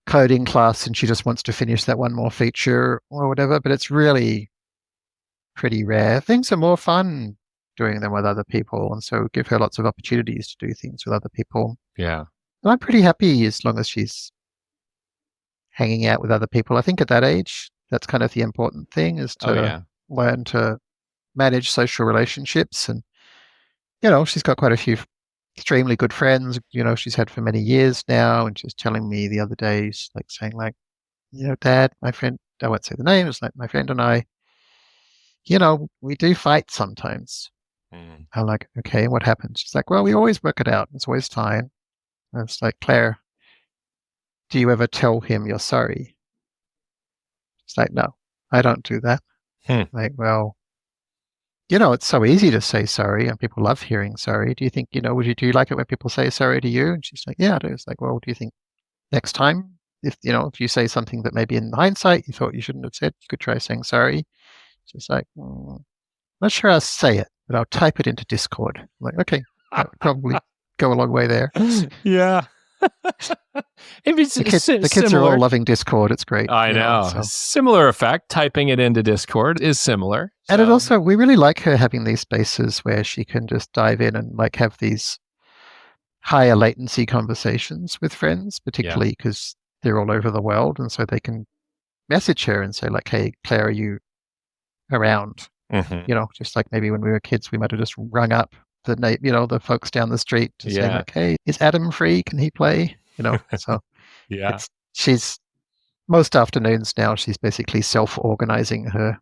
coding class and she just wants to finish that one more feature or whatever, but it's really pretty rare. Things are more fun doing them with other people, and so give her lots of opportunities to do things with other people. Yeah. And I'm pretty happy as long as she's hanging out with other people. I think at that age, that's kind of the important thing, is to learn to manage social relationships. And, she's got quite a few extremely good friends, she's had for many years now. And she's telling me the other day, she's like saying like, Dad, my friend, I won't say the name, it's like my friend and I, we do fight sometimes. I'm like, okay, what happens? She's like, well, we always work it out. It's always fine. And it's like, Claire, do you ever tell him you're sorry? It's like, no, I don't do that. Like, well, it's so easy to say sorry and people love hearing sorry. Do you think, do you like it when people say sorry to you? And she's like, yeah, I do. It's like, well, do you think next time, if you say something that maybe in hindsight you thought you shouldn't have said, you could try saying sorry? She's like, not sure I'll say it, but I'll type it into Discord. I'm like, okay, that would probably go a long way there. Yeah. The kids are all loving Discord. It's great. I know. Similar effect. Typing it into Discord is similar. And it also, we really like her having these spaces where she can just dive in and like have these higher latency conversations with friends, particularly because they're all over the world. And so they can message her and say like, hey, Claire, are you around? Just like maybe when we were kids, we might have just rung up the folks down the street to say like, hey, is Adam free? Can he play? So she's most afternoons now, she's basically self-organizing her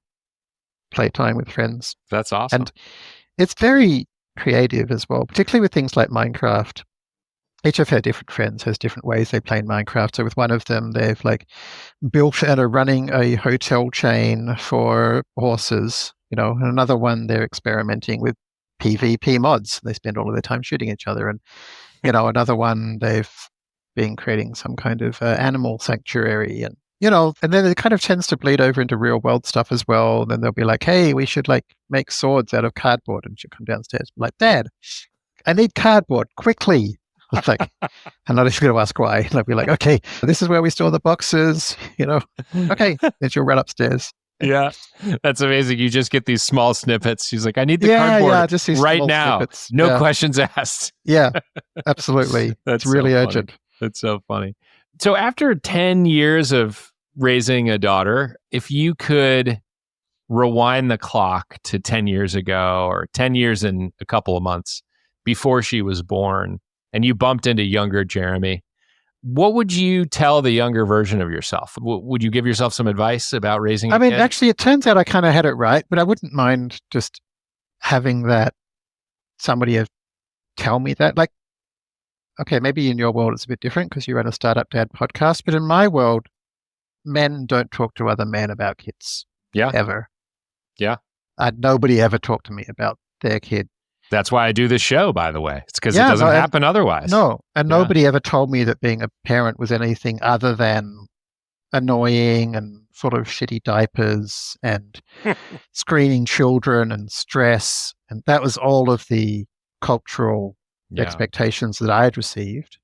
playtime with friends. That's awesome. And it's very creative as well, particularly with things like Minecraft. Each of her different friends has different ways they play in Minecraft. So with one of them, they've like built and are running a hotel chain for horses, and another one they're experimenting with PvP mods. They spend all of their time shooting each other. And, another one they've been creating some kind of animal sanctuary. And, and then it kind of tends to bleed over into real world stuff as well. And then they'll be like, hey, we should like make swords out of cardboard. And she'll come downstairs and be like, Dad, I need cardboard quickly. It's like, I'm not even going to ask why. And I'll be like, okay, this is where we store the boxes, okay. Then she'll run upstairs. Yeah, that's amazing. You just get these small snippets. She's like, I need the cardboard just these right now. Snippets. No questions asked. Yeah, absolutely. It's really urgent. That's so funny. So after 10 years of raising a daughter, if you could rewind the clock to 10 years ago or 10 years and a couple of months before she was born, and you bumped into younger Jeremy, what would you tell the younger version of yourself? Would you give yourself some advice about raising a kid? Actually, it turns out I kind of had it right, but I wouldn't mind just having that somebody tell me that. Like, okay, maybe in your world it's a bit different because you run a Startup Dad podcast, but in my world, men don't talk to other men about kids. Yeah. Ever. Yeah. Nobody ever talked to me about their kid. That's why I do this show, by the way. It's because it doesn't happen otherwise. No, and nobody ever told me that being a parent was anything other than annoying and sort of shitty diapers and screening children and stress. And that was all of the cultural expectations that I had received.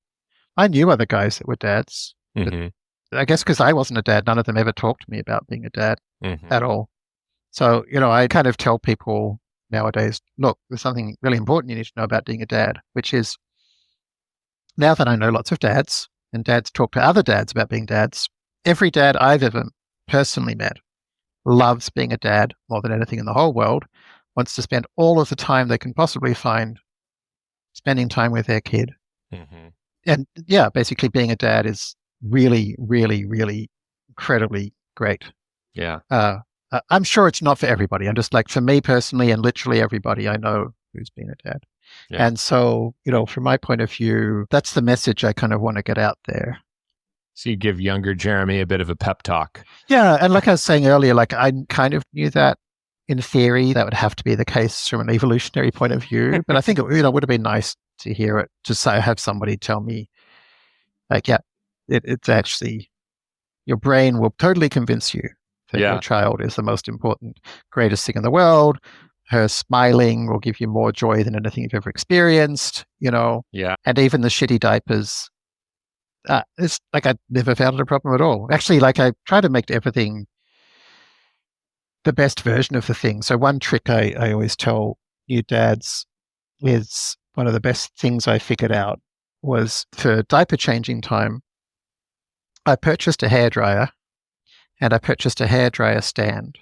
I knew other guys that were dads. But I guess because I wasn't a dad, none of them ever talked to me about being a dad at all. So, I kind of tell people nowadays, look, there's something really important you need to know about being a dad, which is now that I know lots of dads and dads talk to other dads about being dads, every dad I've ever personally met loves being a dad more than anything in the whole world, wants to spend all of the time they can possibly find spending time with their kid. Mm-hmm. And yeah, basically being a dad is really, really, really incredibly great. Yeah. I'm sure it's not for everybody. I'm just like, for me personally, and literally everybody I know who's been a dad. Yeah. And so, from my point of view, that's the message I kind of want to get out there. So you give younger Jeremy a bit of a pep talk. Yeah. And like I was saying earlier, like I kind of knew that in theory, that would have to be the case from an evolutionary point of view. But I think it would have been nice to hear it, to say, have somebody tell me, like, yeah, it's actually, your brain will totally convince you that your child is the most important, greatest thing in the world. Her smiling will give you more joy than anything you've ever experienced, Yeah. And even the shitty diapers, it's like I never found it a problem at all. Actually, like I try to make everything the best version of the thing. So one trick I always tell new dads is, one of the best things I figured out was, for diaper changing time, I purchased a hairdryer and I purchased a hairdryer stand.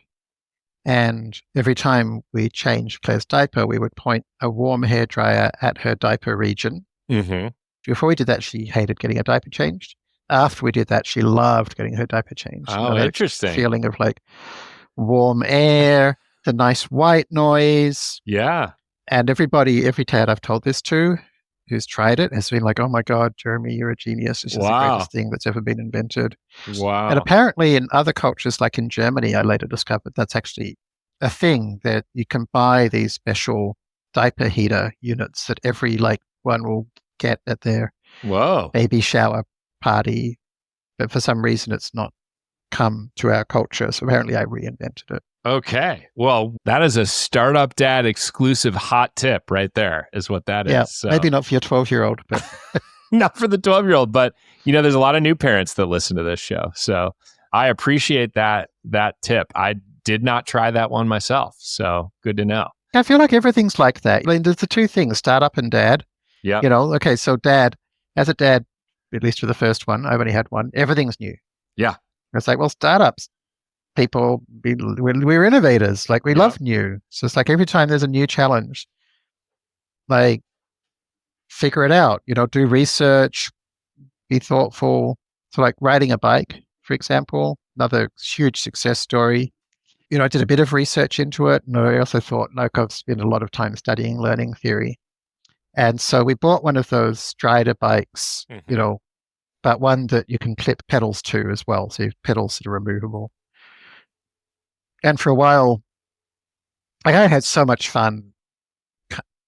And every time we changed Claire's diaper, we would point a warm hairdryer at her diaper region. Mm-hmm. Before we did that, she hated getting a diaper changed. After we did that, she loved getting her diaper changed. Oh, interesting. Feeling of like warm air, the nice white noise. Yeah. And every dad I've told this to who's tried it has been like, oh my God, Jeremy, you're a genius. This is the greatest thing that's ever been invented. Wow. And apparently in other cultures, like in Germany, I later discovered that's actually a thing, that you can buy these special diaper heater units that every one will get at their baby shower party. But for some reason, it's not come to our culture. So apparently I reinvented it. Okay. Well, that is a Startup Dad exclusive hot tip right there, is what that is. So. Maybe not for your 12-year-old, but not for the 12-year-old, but there's a lot of new parents that listen to this show. So I appreciate that tip. I did not try that one myself. So good to know. I feel like everything's like that. I mean, there's the two things, startup and dad. Yeah. Okay, so dad, as a dad, at least for the first one, I've only had one, everything's new. Yeah. It's like, well, startups, people, we're innovators. Like, we love new. So it's like every time there's a new challenge, like, figure it out, do research, be thoughtful. So like riding a bike, for example, another huge success story. I did a bit of research into it. And I also thought, I've spent a lot of time studying learning theory. And so we bought one of those Strider bikes, but one that you can clip pedals to as well. So you have pedals that are removable. And for a while, I had so much fun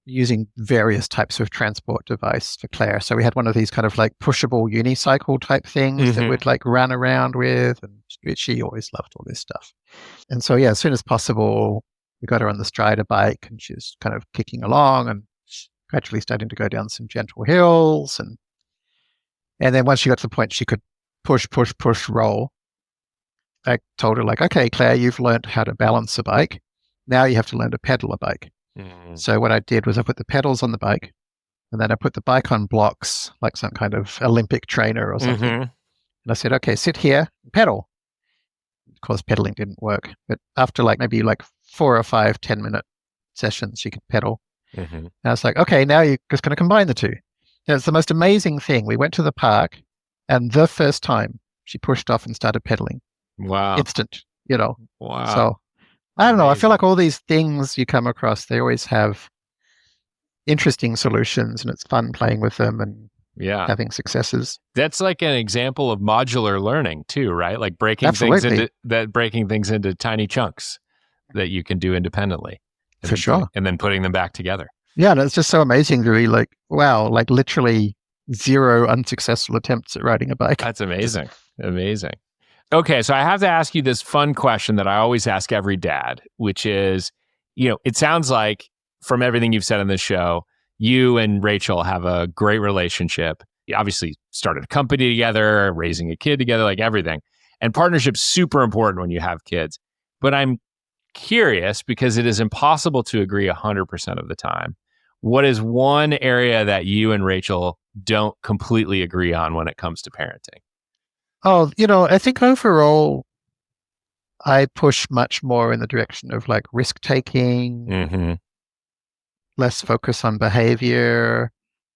using various types of transport device for Claire. So we had one of these kind of like pushable unicycle type things that we'd like run around with. And she always loved all this stuff. And so, as soon as possible, we got her on the Strider bike and she's kind of kicking along and gradually starting to go down some gentle hills. And then once she got to the point she could push, roll, I told her, like, okay, Claire, you've learned how to balance a bike. Now you have to learn to pedal a bike. So what I did was I put the pedals on the bike and then I put the bike on blocks, like some kind of Olympic trainer or something. And I said, okay, sit here and pedal. Of course, pedaling didn't work. But after maybe 4 or 5 10-minute sessions, she could pedal. And I was like, okay, now you're just going to combine the two. And it's the most amazing thing. We went to the park and the first time she pushed off and started pedaling. Wow. Instant, Wow. So I don't know. I feel like all these things you come across, they always have interesting solutions and it's fun playing with them and having successes. That's like an example of modular learning too, right? Like breaking things into tiny chunks that you can do independently. For sure. And then putting them back together. Yeah, and it's just so amazing to be like, wow, like literally 0 unsuccessful attempts at riding a bike. That's amazing. Amazing. Okay, so I have to ask you this fun question that I always ask every dad, which is, it sounds like from everything you've said on this show, you and Rachel have a great relationship. You obviously started a company together, raising a kid together, like everything. And partnership's super important when you have kids. But I'm curious, because it is impossible to agree 100% of the time. What is one area that you and Rachel don't completely agree on when it comes to parenting? Oh, I think overall, I push much more in the direction of like risk taking, Mm-hmm. less focus on behavior,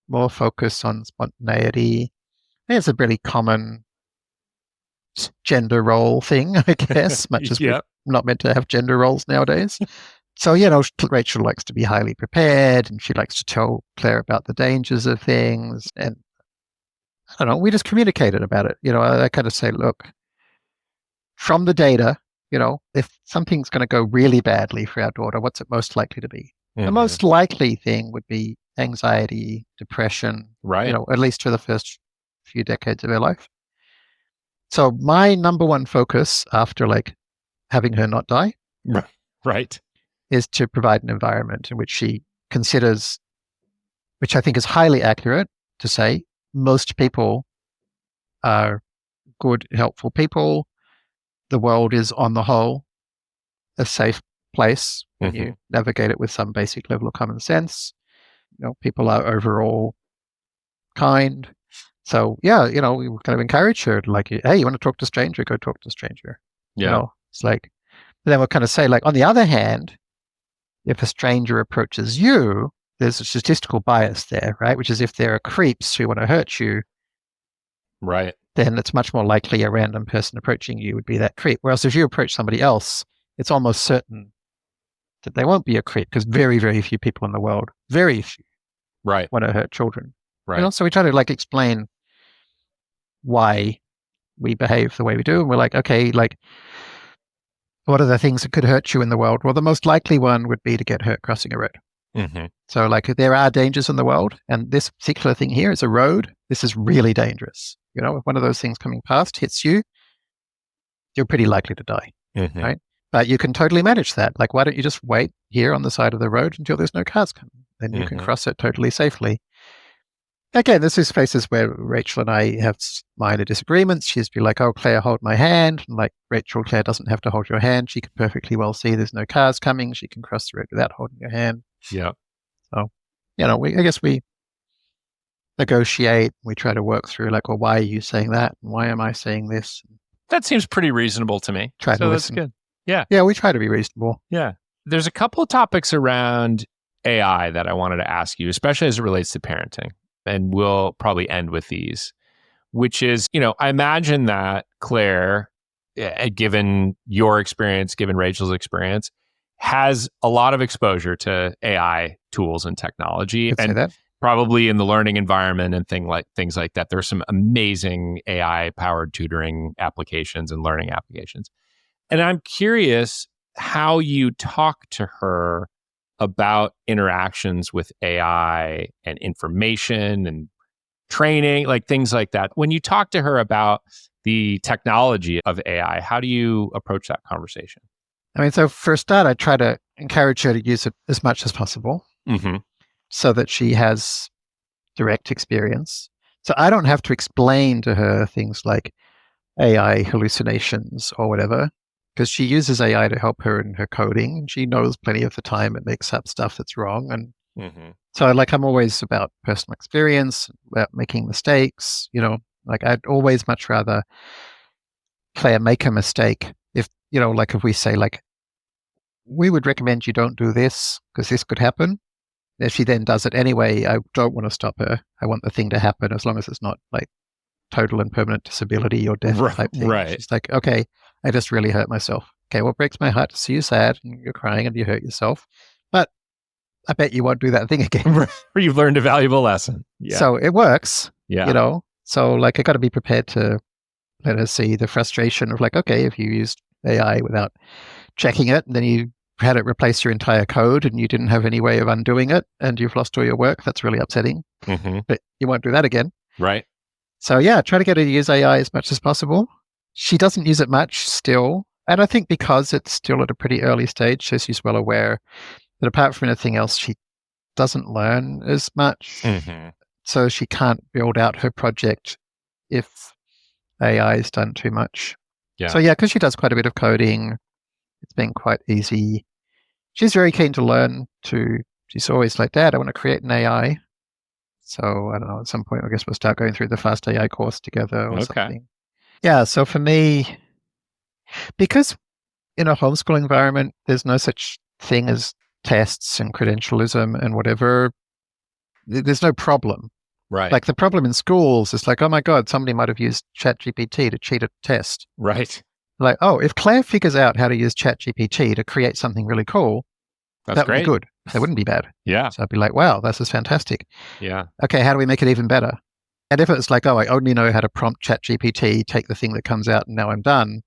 more focus on spontaneity. I think it's a really common gender role thing, I guess, much as we're Yep. not meant to have gender roles nowadays. So, Rachel likes to be highly prepared and she likes to tell Claire about the dangers of things. And I don't know, we just communicated about it. I kind of say, look, from the data, if something's going to go really badly for our daughter, what's it most likely to be? The Mm-hmm. most likely thing would be anxiety, depression, Right. at least for the first few decades of her life. So my number one focus after like having her not die Right. is to provide an environment in which she considers, which I think is highly accurate to say, most people are good, helpful people. The world is on the whole a safe place when Mm-hmm. you navigate it with some basic level of common sense. People are overall kind. So yeah, we kind of encourage her to like, hey, you want to talk to a stranger, go talk to a stranger. Yeah. It's like, then we'll kind of say like, on the other hand, if a stranger approaches you, there's a statistical bias there, right? Which is if there are creeps who want to hurt you, Right. then it's much more likely a random person approaching you would be that creep. Whereas if you approach somebody else, it's almost certain that they won't be a creep because very, very few people in the world, very few, Right. want to hurt children. Right. So we try to like explain why we behave the way we do. And we're like, okay, like, what are the things that could hurt you in the world? Well, the most likely one would be to get hurt crossing a road. Mm-hmm. So like there are dangers in the world, and this particular thing here is a road. This is really dangerous. If one of those things coming past hits you, you're pretty likely to die, Mm-hmm. right? But you can totally manage that. Like, why don't you just wait here on the side of the road until there's no cars coming? Then you can cross it totally safely. Again, this is places where Rachel and I have minor disagreements. She's be like, oh, Claire, hold my hand. And like, Rachel, Claire doesn't have to hold your hand. She can perfectly well see there's no cars coming. She can cross the road without holding your hand. Yeah. So, I guess we negotiate. We try to work through like, well, why are you saying that? And why am I saying this? That seems pretty reasonable to me. Try to so that's listen. good. Yeah. Yeah, we try to be reasonable. Yeah. There's a couple of topics around AI that I wanted to ask you, especially as it relates to parenting. And we'll probably end with these, which is, I imagine that Claire, given your experience, given Rachel's experience, has a lot of exposure to AI tools and technology. Could say that. Probably in the learning environment and things like that. There's some amazing AI-powered tutoring applications and learning applications. And I'm curious how you talk to her about interactions with AI and information and training, like things like that. When you talk to her about the technology of AI, how do you approach that conversation? I mean, so for a start, I try to encourage her to use it as much as possible so that she has direct experience. So I don't have to explain to her things like AI hallucinations or whatever, because she uses AI to help her in her coding. She knows plenty of the time it makes up stuff that's wrong. And so like I'm always about personal experience, about making mistakes, like I'd always much rather Claire make a mistake if, like if we say like, we would recommend you don't do this because this could happen. If she then does it anyway, I don't want to stop her. I want the thing to happen as long as it's not like total and permanent disability or death type thing. Right. She's like, okay, I just really hurt myself. Okay, well, it breaks my heart to see you sad and you're crying and you hurt yourself. But I bet you won't do that thing again. Or you've learned a valuable lesson. Yeah. So it works, Yeah. So like I got to be prepared to let her see the frustration of like, okay, if you used AI without checking it, and then you had it replace your entire code and you didn't have any way of undoing it and you've lost all your work, that's really upsetting. But you won't do that again. Right. So yeah, try to get her to use AI as much as possible. She doesn't use it much still. And I think because it's still at a pretty early stage, so she's well aware that apart from anything else, she doesn't learn as much. So she can't build out her project if AI is done too much. Yeah. So yeah, because she does quite a bit of coding, it's been quite easy. She's very keen to learn too. She's always like, Dad, I want to create an AI. So I don't know, at some point, I guess we'll start going through the Fast.ai course together or something. Yeah, so for me, because in a homeschooling environment, there's no such thing as tests and credentialism and whatever. There's no problem. Right. Like the problem in schools is like, oh my God, somebody might have used ChatGPT to cheat a test. Right. Like, oh, if Claire figures out how to use ChatGPT to create something really cool, That's that would great. be good. That wouldn't be bad. Yeah. So I'd be like, wow, this is fantastic. Yeah. Okay, how do we make it even better? And if it's like, oh, I only know how to prompt ChatGPT, take the thing that comes out, and now I'm done,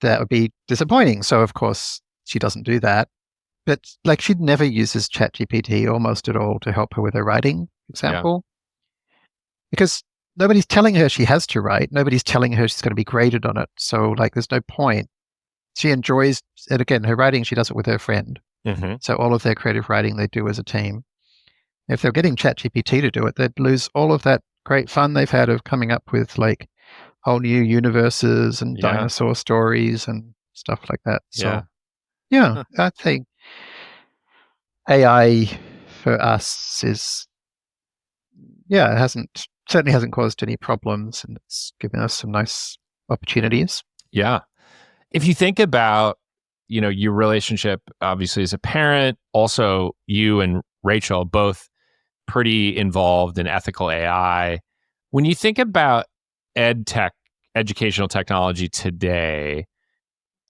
that would be disappointing. So, of course, she doesn't do that. But like, she never uses ChatGPT almost at all to help her with her writing example. Because nobody's telling her she has to write. Nobody's telling her she's going to be graded on it. So, like, there's no point. She enjoys it. Again, her writing, she does it with her friend. Mm-hmm. So all of their creative writing they do as a team. If they're getting ChatGPT to do it, they'd lose all of that great fun they've had of coming up with like whole new universes and dinosaur stories and stuff like that. So, I think AI for us is, it certainly hasn't caused any problems, and it's given us some nice opportunities. Yeah. If you think about, your relationship, obviously as a parent, also you and Rachel, both pretty involved in ethical AI. When you think about ed tech, educational technology today,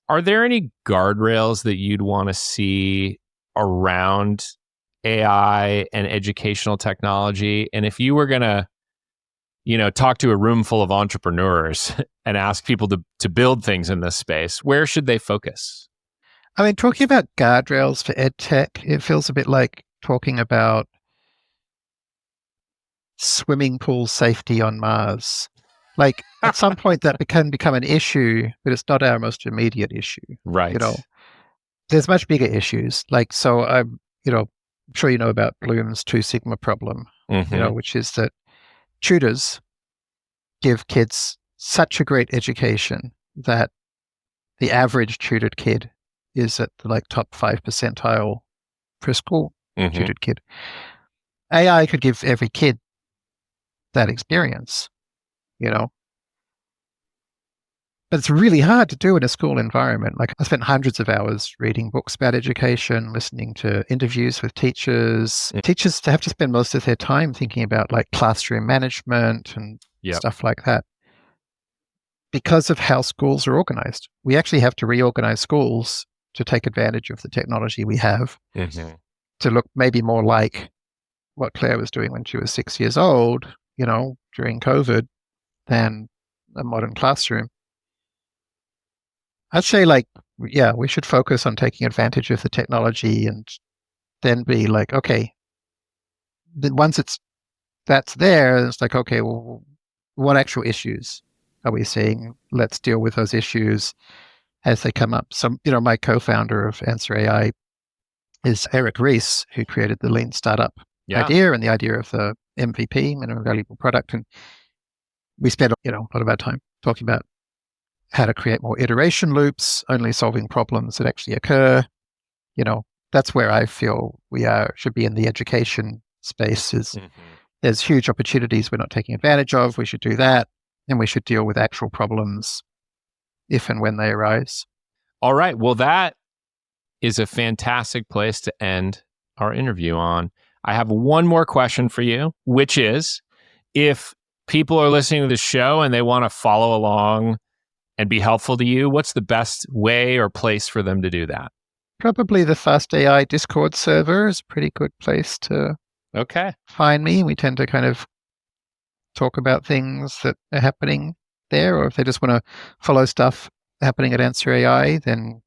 are there any guardrails that you'd want to see around AI and educational technology? And if you were going to, talk to a room full of entrepreneurs and ask people to build things in this space, where should they focus? I mean, talking about guardrails for ed tech, it feels a bit like talking about swimming pool safety on Mars. Like at some point that can become an issue, but it's not our most immediate issue. Right. There's much bigger issues. Like, so I'm sure you know about Bloom's 2 sigma problem, which is that tutors give kids such a great education that the average tutored kid is at the top 5 percentile preschool tutored kid. AI could give every kid that experience, but it's really hard to do in a school environment. Like I spent hundreds of hours reading books about education, listening to interviews with teachers. Teachers have to spend most of their time thinking about like classroom management and stuff like that. Because of how schools are organized, we actually have to reorganize schools to take advantage of the technology we have to look maybe more like what Claire was doing when she was 6 years old, during COVID, than a modern classroom. I'd say we should focus on taking advantage of the technology and then be like, okay, once that's there, it's like, okay, well, what actual issues are we seeing? Let's deal with those issues as they come up. So, my co-founder of Answer.ai is Eric Ries, who created the lean startup idea and the idea of the MVP, minimum valuable product. And we spent, a lot of our time talking about how to create more iteration loops, only solving problems that actually occur. That's where I feel we should be in the education space. There's huge opportunities we're not taking advantage of. We should do that. And we should deal with actual problems if and when they arise. All right. Well, that is a fantastic place to end our interview on. I have one more question for you, which is, if people are listening to the show and they want to follow along and be helpful to you, what's the best way or place for them to do that? Probably the Fast.ai Discord server is a pretty good place to find me. We tend to kind of talk about things that are happening there, or if they just want to follow stuff happening at Answer.ai, then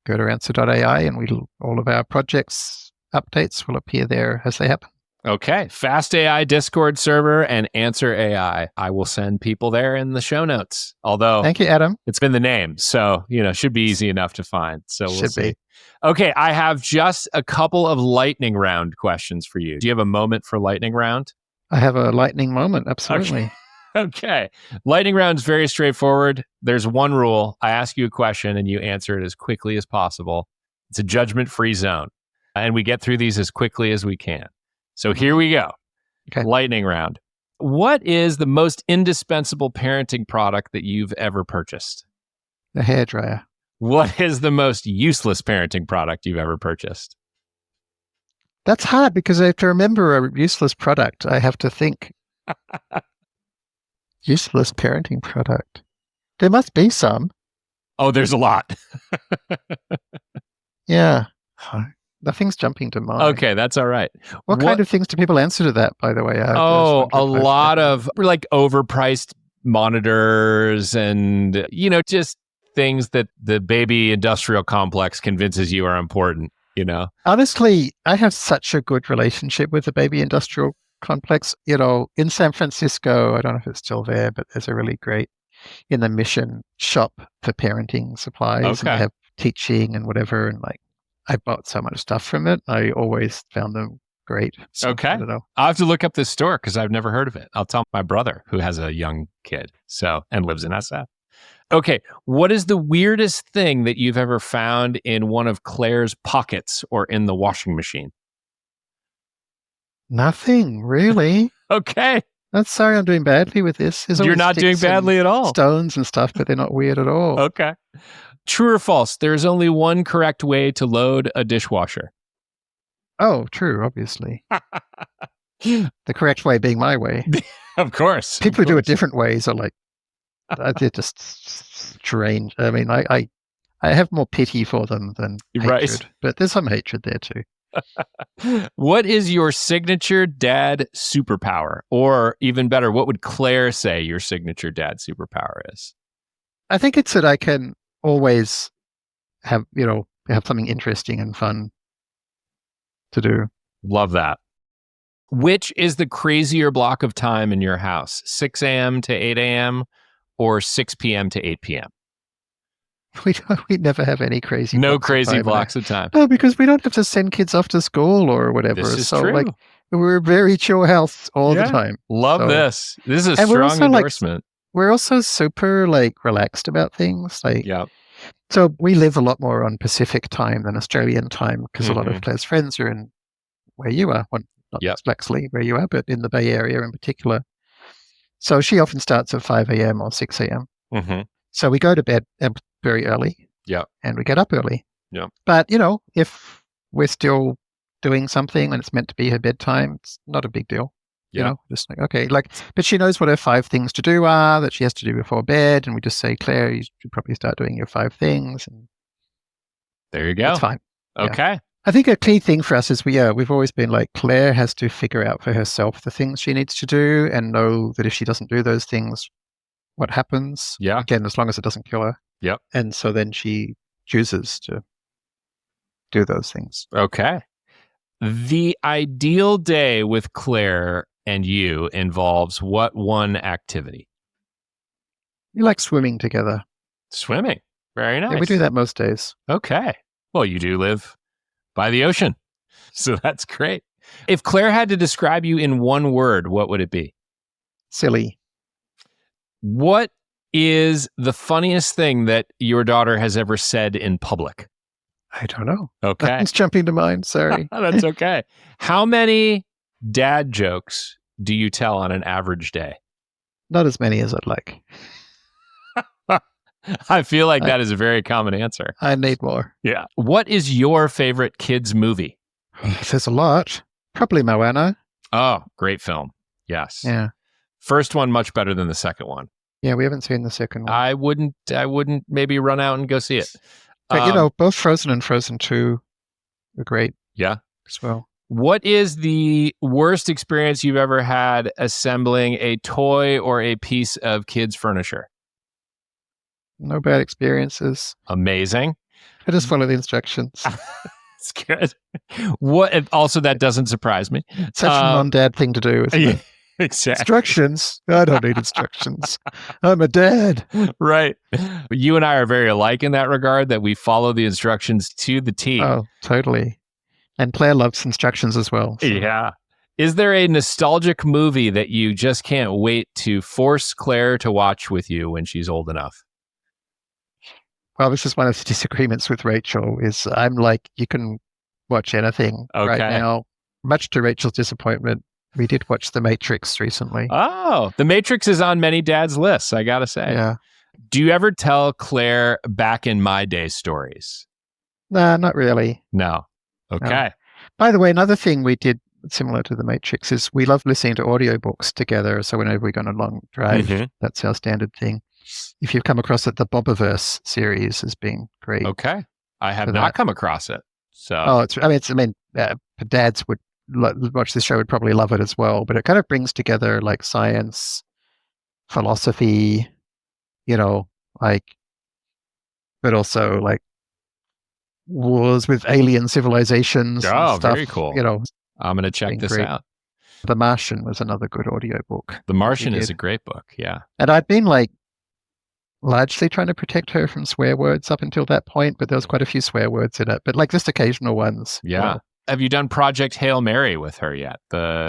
go to Answer.ai and all of our projects updates will appear there as they happen. Okay. Fast.ai Discord server and Answer.ai. I will send people there in the show notes. Although, thank you, Adam. It's been the name, so should be easy enough to find. So we'll see. Okay, I have just a couple of lightning round questions for you. Do you have a moment for lightning round? I have a lightning moment, absolutely. Okay. Lightning round is very straightforward. There's one rule. I ask you a question and you answer it as quickly as possible. It's a judgment-free zone. And we get through these as quickly as we can. So here we go. Okay. Lightning round. What is the most indispensable parenting product that you've ever purchased? The hairdryer. What is the most useless parenting product you've ever purchased? That's hard because I have to remember a useless product. I have to think. Useless parenting product. There must be some. Oh, there's a lot. Yeah. Nothing's jumping to mind. Okay, that's all right. What kind of things do people answer to that, by the way? A lot of like overpriced monitors and, just things that the baby industrial complex convinces you are important, Honestly, I have such a good relationship with the baby industrial complex. In San Francisco, I don't know if it's still there, but there's a really great in the Mission shop for parenting supplies. Okay. And they have teaching and whatever. And I bought so much stuff from it. I always found them great. So, Okay. I don't know. I'll have to look up this store because I've never heard of it. I'll tell my brother who has a young kid and lives in SF. Okay. What is the weirdest thing that you've ever found in one of Claire's pockets or in the washing machine? Nothing, really. Okay. I'm sorry I'm doing badly with this. You're not doing badly at all. Stones and stuff, but they're not weird at all. Okay. True or false? There is only one correct way to load a dishwasher. Oh, true, obviously. The correct way being my way. Of course. People who do it different ways are they're just strange. I mean, I have more pity for them than hatred, but there's some hatred there too. What is your signature dad superpower? Or even better, what would Claire say your signature dad superpower is? I think it's that I can always have something interesting and fun to do. Love that. Which is the crazier block of time in your house? 6 a.m. to 8 a.m. or 6 p.m. to 8 p.m.? We never have any crazy blocks of time. No, because we don't have to send kids off to school or whatever. This is true. We're very chill house all the time. Love this. This is a strong endorsement. We're also super relaxed about things. Yeah. So we live a lot more on Pacific time than Australian time because a lot of Claire's friends are in where you are. Well, not exactly where you are, but in the Bay Area in particular. So she often starts at 5 a.m. or 6 a.m. Mm-hmm. So we go to bed very early. Yeah. And we get up early. Yeah. But, if we're still doing something and it's meant to be her bedtime, it's not a big deal. Yeah. Just okay. But she knows what her 5 things to do are that she has to do before bed. And we just say, Claire, you should probably start doing your 5 things. And there you go. It's fine. Okay. Yeah. I think a key thing for us is we've always been Claire has to figure out for herself the things she needs to do and know that if she doesn't do those things, what happens. Yeah. Again, as long as it doesn't kill her. Yep. And so then she chooses to do those things. Okay. The ideal day with Claire and you involves what one activity? We like swimming together. Swimming. Very nice. Yeah, we do that most days. Okay. Well, you do live by the ocean. So that's great. If Claire had to describe you in one word, what would it be? Silly. What is the funniest thing that your daughter has ever said in public? I don't know. Okay. Nothing's jumping to mind. Sorry. That's okay. How many dad jokes do you tell on an average day? Not as many as I'd like. I feel like that is a very common answer. I need more. Yeah. What is your favorite kids movie? There's a lot. Probably Moana. Oh, great film. Yes. Yeah. First one much better than the second one. Yeah, we haven't seen the second one. I wouldn't maybe run out and go see it. But both Frozen and Frozen 2 were great. Yeah. As well. What is the worst experience you've ever had assembling a toy or a piece of kids' furniture? No bad experiences. Amazing. I just follow the instructions. It's good. What? Also, that doesn't surprise me. Such a non-dad thing to do, isn't it? Exactly. Instructions? I don't need instructions. I'm a dad. Right. You and I are very alike in that regard, that we follow the instructions to the T. Oh, totally. And Claire loves instructions as well. So. Yeah. Is there a nostalgic movie that you just can't wait to force Claire to watch with you when she's old enough? Well, this is one of the disagreements with Rachel, is I'm like, you can watch anything right now. Much to Rachel's disappointment, we did watch The Matrix recently. Oh, The Matrix is on many dads' lists, I gotta say. Yeah. Do you ever tell Claire back in my day stories? Nah, not really. No. Okay. No. By the way, another thing we did similar to The Matrix is we love listening to audiobooks together. So whenever we go on a long drive, that's our standard thing. If you've come across it, the Bobiverse series has been great. Okay. I have not come across it. So dads would watch this show would probably love it as well, but it kind of brings together like science, philosophy, but also like wars with alien civilizations. Oh, and stuff, very cool. I'm going to check this out. The Martian was another good audiobook. The Martian is a great book. Yeah. And I'd been like largely trying to protect her from swear words up until that point, but there was quite a few swear words in it, but like just occasional ones. Yeah. Have you done Project Hail Mary with her yet?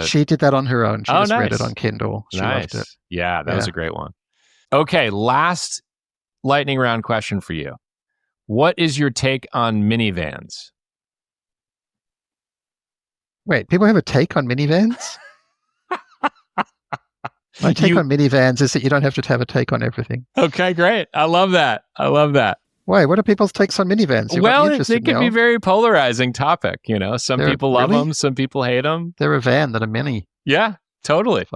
She did that on her own. She just nice. read it on Kindle. She loved it. Yeah, that was a great one. Okay, last lightning round question for you. What is your take on minivans? Wait, people have a take on minivans? My take on minivans is that you don't have to have a take on everything. Okay, great. I love that. Why? What are people's takes on minivans? Well, it can be a very polarizing topic. Some people love them, some people hate them. They're a van that are mini. Yeah, totally.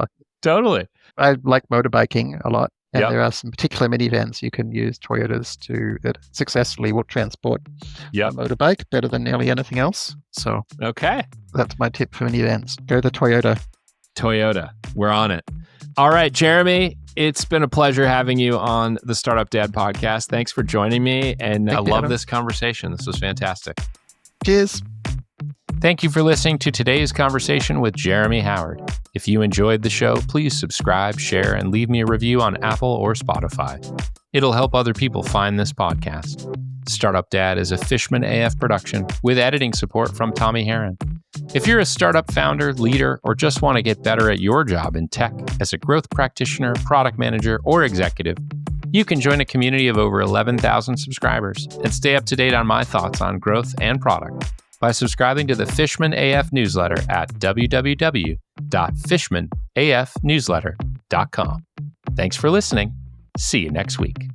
Totally. I like motorbiking a lot. And there are some particular minivans you can use, Toyotas, that successfully will transport a motorbike better than nearly anything else. So that's my tip for minivans. Go the Toyota. We're on it. All right, Jeremy, it's been a pleasure having you on the Startup Dad podcast. Thanks for joining me. And I love this conversation. This was fantastic. Cheers. Thank you for listening to today's conversation with Jeremy Howard. If you enjoyed the show, please subscribe, share, and leave me a review on Apple or Spotify. It'll help other people find this podcast. Startup Dad is a Fishman AF production with editing support from Tommy Herron. If you're a startup founder, leader, or just want to get better at your job in tech as a growth practitioner, product manager, or executive, you can join a community of over 11,000 subscribers and stay up to date on my thoughts on growth and product by subscribing to the Fishman AF newsletter at www.fishmanafnewsletter.com. Thanks for listening. See you next week.